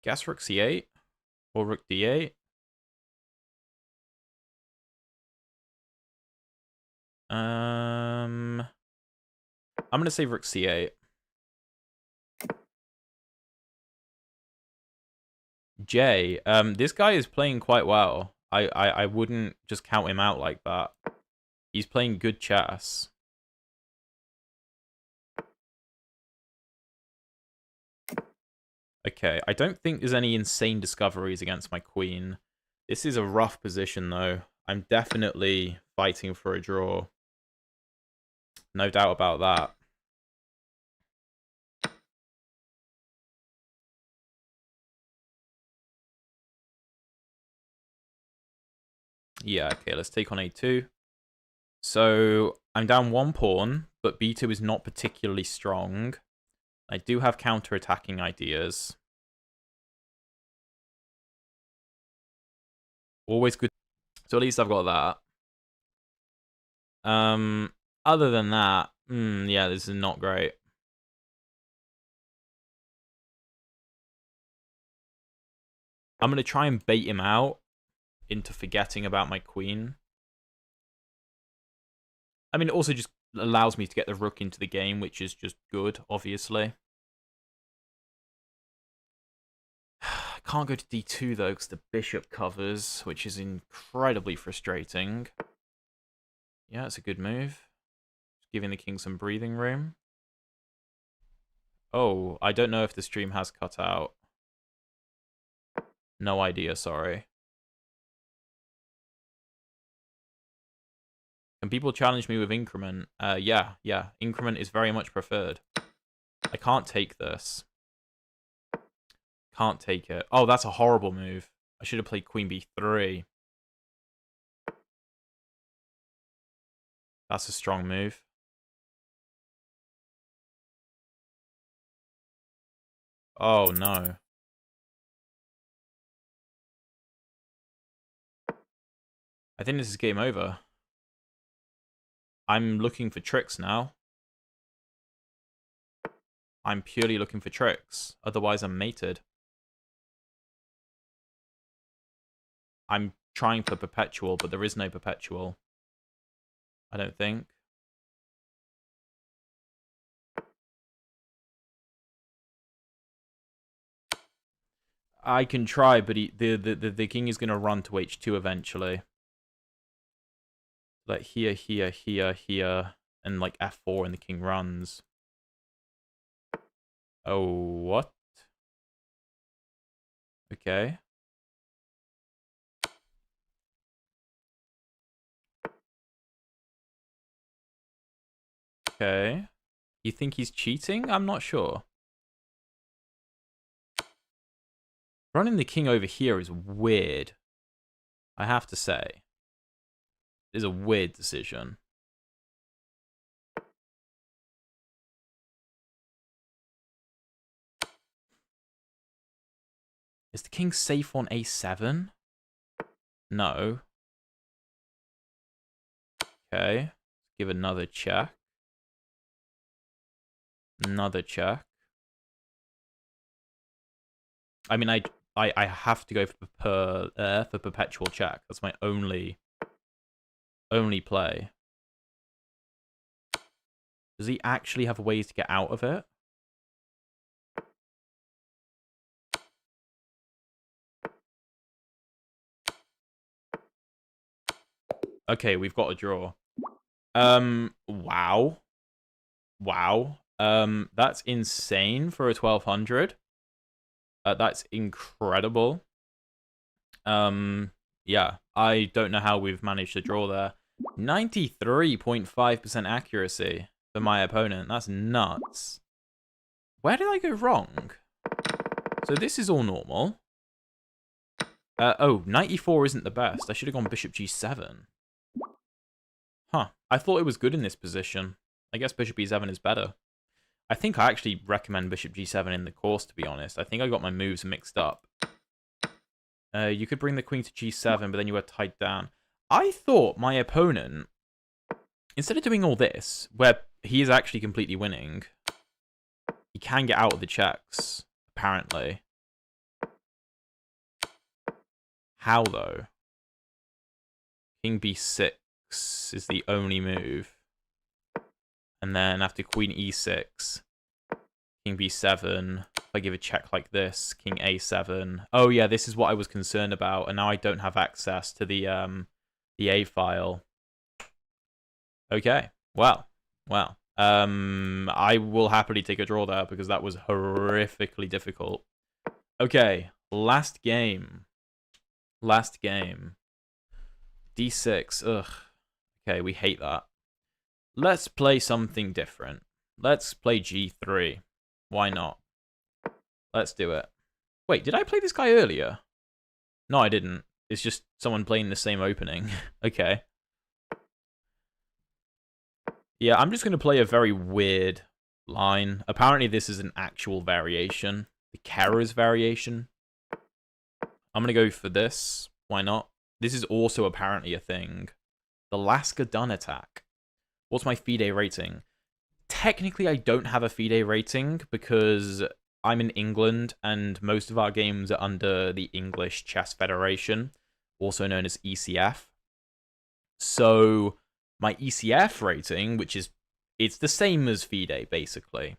Guess rook c8 or rook d8. I'm gonna say rook c8. Jay, this guy is playing quite well. I wouldn't just count him out like that. He's playing good chess. Okay, I don't think there's any insane discoveries against my queen. This is a rough position, though. I'm definitely fighting for a draw. No doubt about that. Yeah, okay, let's take on a2. So I'm down one pawn, but b2 is not particularly strong. I do have counter-attacking ideas. Always good. So at least I've got that. Other than that, yeah, this is not great. I'm going to try and bait him out into forgetting about my queen. I mean, it also just allows me to get the rook into the game, which is just good, obviously. I can't go to d2, though, because the bishop covers, which is incredibly frustrating. Yeah, it's a good move. Just giving the king some breathing room. Oh, I don't know if the stream has cut out. No idea, sorry. Can people challenge me with increment? Yeah. Increment is very much preferred. I can't take this. Can't take it. Oh, that's a horrible move. I should have played queen b3. That's a strong move. Oh, no. I think this is game over. I'm looking for tricks now. I'm purely looking for tricks. Otherwise, I'm mated. I'm trying for perpetual, but there is no perpetual. I don't think. I can try, but the king is going to run to h2 eventually. Like here, and like f4, and the king runs. Oh, what? Okay. Okay. You think he's cheating? I'm not sure. Running the king over here is weird. I have to say. It is a weird decision. Is the king safe on a7? No. Okay. Give another check. Another check. I mean, I have to go for perpetual check. That's my only play. Does he actually have ways to get out of it? Okay, we've got a draw. Wow. Wow. That's insane for a 1200. That's incredible. Yeah, I don't know how we've managed to draw there. 93.5% accuracy for my opponent. That's nuts. Where did I go wrong? So this is all normal. Oh, 94 isn't the best. I should have gone bishop g7. Huh. I thought it was good in this position. I guess bishop e7 is better. I think I actually recommend bishop g7 in the course, to be honest. I think I got my moves mixed up. You could bring the queen to g7, but then you were tied down. I thought my opponent, instead of doing all this, where he is actually completely winning, he can get out of the checks, apparently. How, though? King b6 is the only move. And then after queen e6, king b7, if I give a check like this, king a7. Oh yeah, this is what I was concerned about, and now I don't have access to the a file. Okay, well. I will happily take a draw there because that was horrifically difficult. Okay, last game. D6, ugh. Okay, we hate that. Let's play something different. Let's play g3. Why not? Let's do it. Wait, did I play this guy earlier? No, I didn't. It's just someone playing the same opening. Okay. Yeah, I'm just going to play a very weird line. Apparently, this is an actual variation. The Caro's variation. I'm going to go for this. Why not? This is also apparently a thing. The Lasker Dunn attack. What's my FIDE rating? Technically, I don't have a FIDE rating because I'm in England and most of our games are under the English Chess Federation, also known as ECF. So my ECF rating, which is, it's the same as FIDE basically,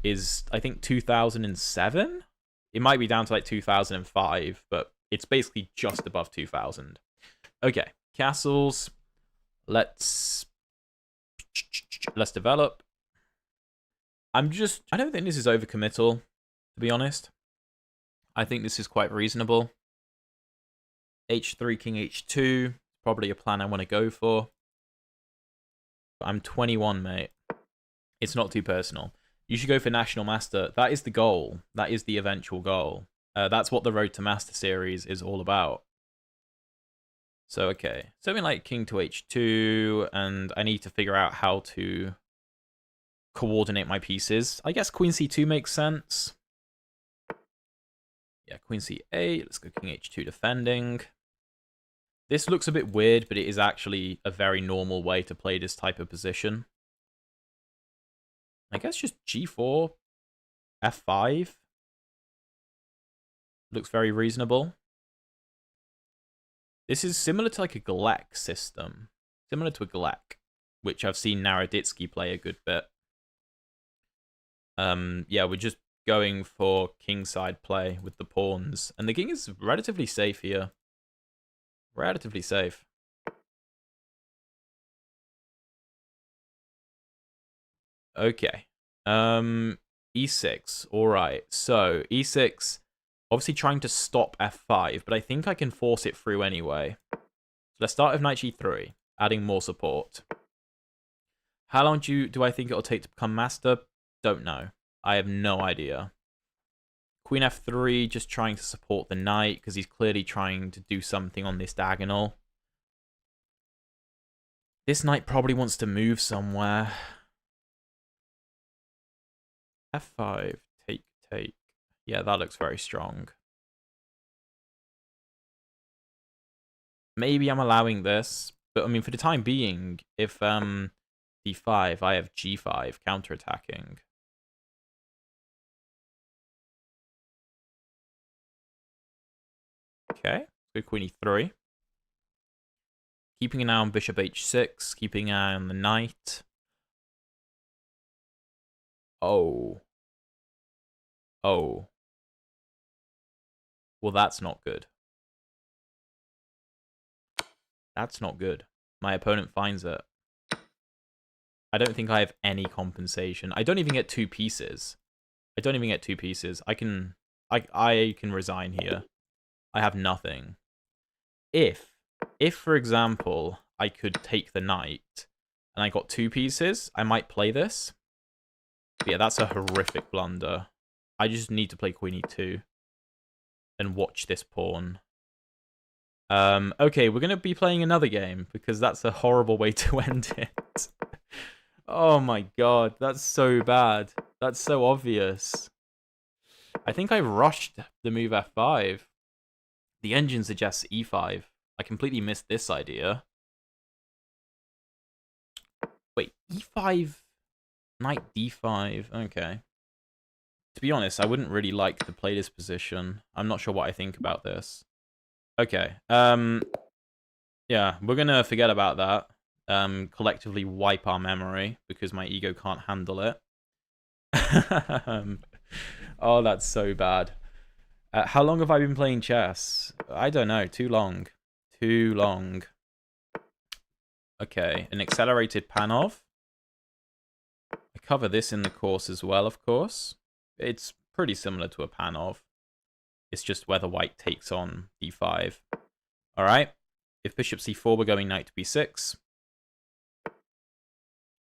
is I think 2007? It might be down to like 2005, but it's basically just above 2000. Okay, castles. Let's develop. I don't think this is overcommittal, to be honest. I think this is quite reasonable. H3, king h2, probably a plan I want to go for. But I'm 21, mate. It's not too personal. You should go for National Master. That is the goal. That is the eventual goal. That's what the Road to Master series is all about. So, okay. Something like king to h2, and I need to figure out how to coordinate my pieces. I guess queen c2 makes sense. Yeah, queen c8. Let's go king h2 defending. This looks a bit weird, but it is actually a very normal way to play this type of position. I guess just g4, f5. Looks very reasonable. This is similar to like a Gleck system. Similar to a Gleck, which I've seen Naroditsky play a good bit. Yeah, we're just going for kingside play with the pawns. And the king is relatively safe here. Relatively safe. Okay. E6. All right. So E6, obviously trying to stop F5, but I think I can force it through anyway. So let's start with knight G3, adding more support. How long do I think it'll take to become master? Don't know. I have no idea. Queen F3, just trying to support the knight, because he's clearly trying to do something on this diagonal. This knight probably wants to move somewhere. F5, take. Yeah, that looks very strong. Maybe I'm allowing this, but I mean, for the time being, if D5, I have G5 counterattacking. Okay, so Queen E3. Keeping an eye on Bishop H6, keeping an eye on the knight. Oh. Oh. Well, that's not good. That's not good. My opponent finds it. I don't think I have any compensation. I don't even get two pieces. I can resign here. I have nothing. If for example, I could take the knight and I got two pieces, I might play this. But yeah, that's a horrific blunder. I just need to play Queen E2 and watch this pawn. Okay, we're going to be playing another game because that's a horrible way to end it. Oh my god, that's so bad. That's so obvious. I think I rushed the move F5. The engine suggests E5. I completely missed this idea. Wait, E5, knight D5. Okay. To be honest, I wouldn't really like to play this position. I'm not sure what I think about this. Okay. Yeah, we're gonna forget about that. Collectively wipe our memory because my ego can't handle it. Oh, that's so bad. How long have I been playing chess? I don't know. Too long. Too long. Okay, an accelerated Panov. I cover this in the course as well, of course. It's pretty similar to a Panov. It's just whether white takes on d5. All right. If bishop c4, we're going knight to b6.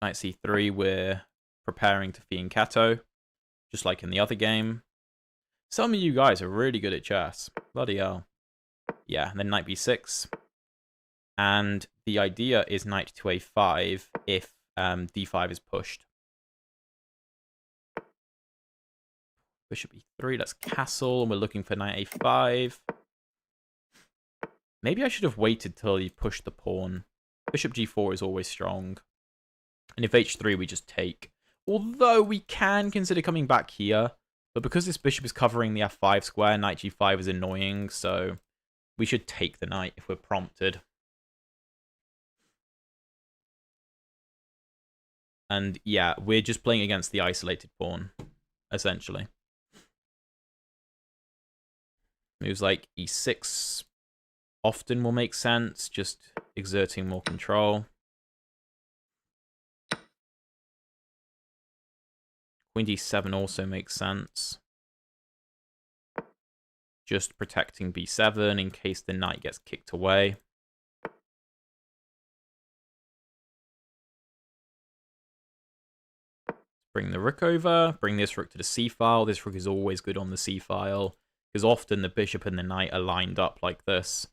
Knight c3, we're preparing to fianchetto, just like in the other game. Some of you guys are really good at chess. Bloody hell. Yeah, and then knight b6. And the idea is knight to a5 if d5 is pushed. Bishop e3, that's castle, and we're looking for knight a5. Maybe I should have waited till he pushed the pawn. Bishop g4 is always strong. And if h3, we just take. Although we can consider coming back here, but because this bishop is covering the f5 square, knight g5 is annoying, so we should take the knight if we're prompted. And yeah, we're just playing against the isolated pawn, essentially. Moves like e6 often will make sense, just exerting more control. Queen d7 also makes sense. Just protecting b7 in case the knight gets kicked away. Bring the rook over, bring this rook to the c-file. This rook is always good on the c-file, because often the bishop and the knight are lined up like this.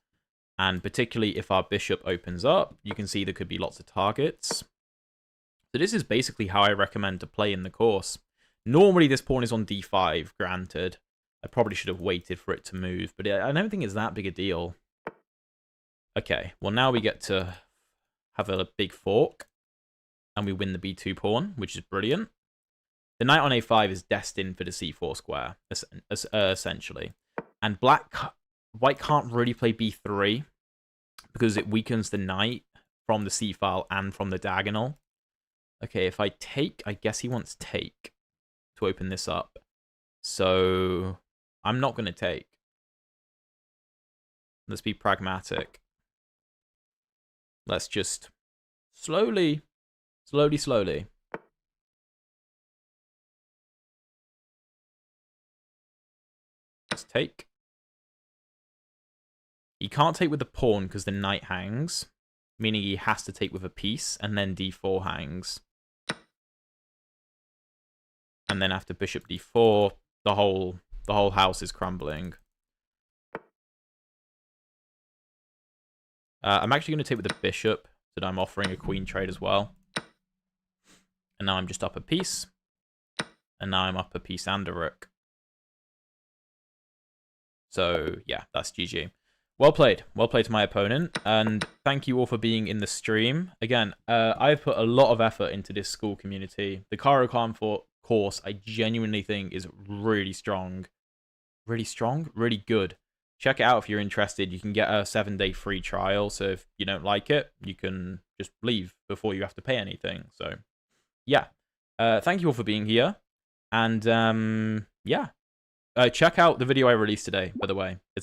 And particularly if our bishop opens up, you can see there could be lots of targets. So this is basically how I recommend to play in the course. Normally this pawn is on d5, granted. I probably should have waited for it to move, but I don't think it's that big a deal. Okay, well now we get to have a big fork, and we win the b2 pawn, which is brilliant. The knight on a5 is destined for the c4 square, essentially. And white can't really play b3 because it weakens the knight from the c-file and from the diagonal. Okay, if I take, I guess he wants take to open this up. So I'm not going to take. Let's be pragmatic. Let's just slowly. Let's take. He can't take with the pawn because the knight hangs, meaning he has to take with a piece, and then d4 hangs. And then after bishop d4, the whole house is crumbling. I'm actually going to take with the bishop, so that I'm offering a queen trade as well. And now I'm just up a piece. And now I'm up a piece and a rook. So, yeah, that's GG. Well played. Well played to my opponent. And thank you all for being in the stream. Again, I've put a lot of effort into this school community. The Caro course, I genuinely think, is really strong. Really strong? Really good. Check it out if you're interested. You can get a 7-day free trial. So if you don't like it, you can just leave before you have to pay anything. So, yeah. Thank you all for being here. And, yeah. Check out the video I released today, by the way. It's a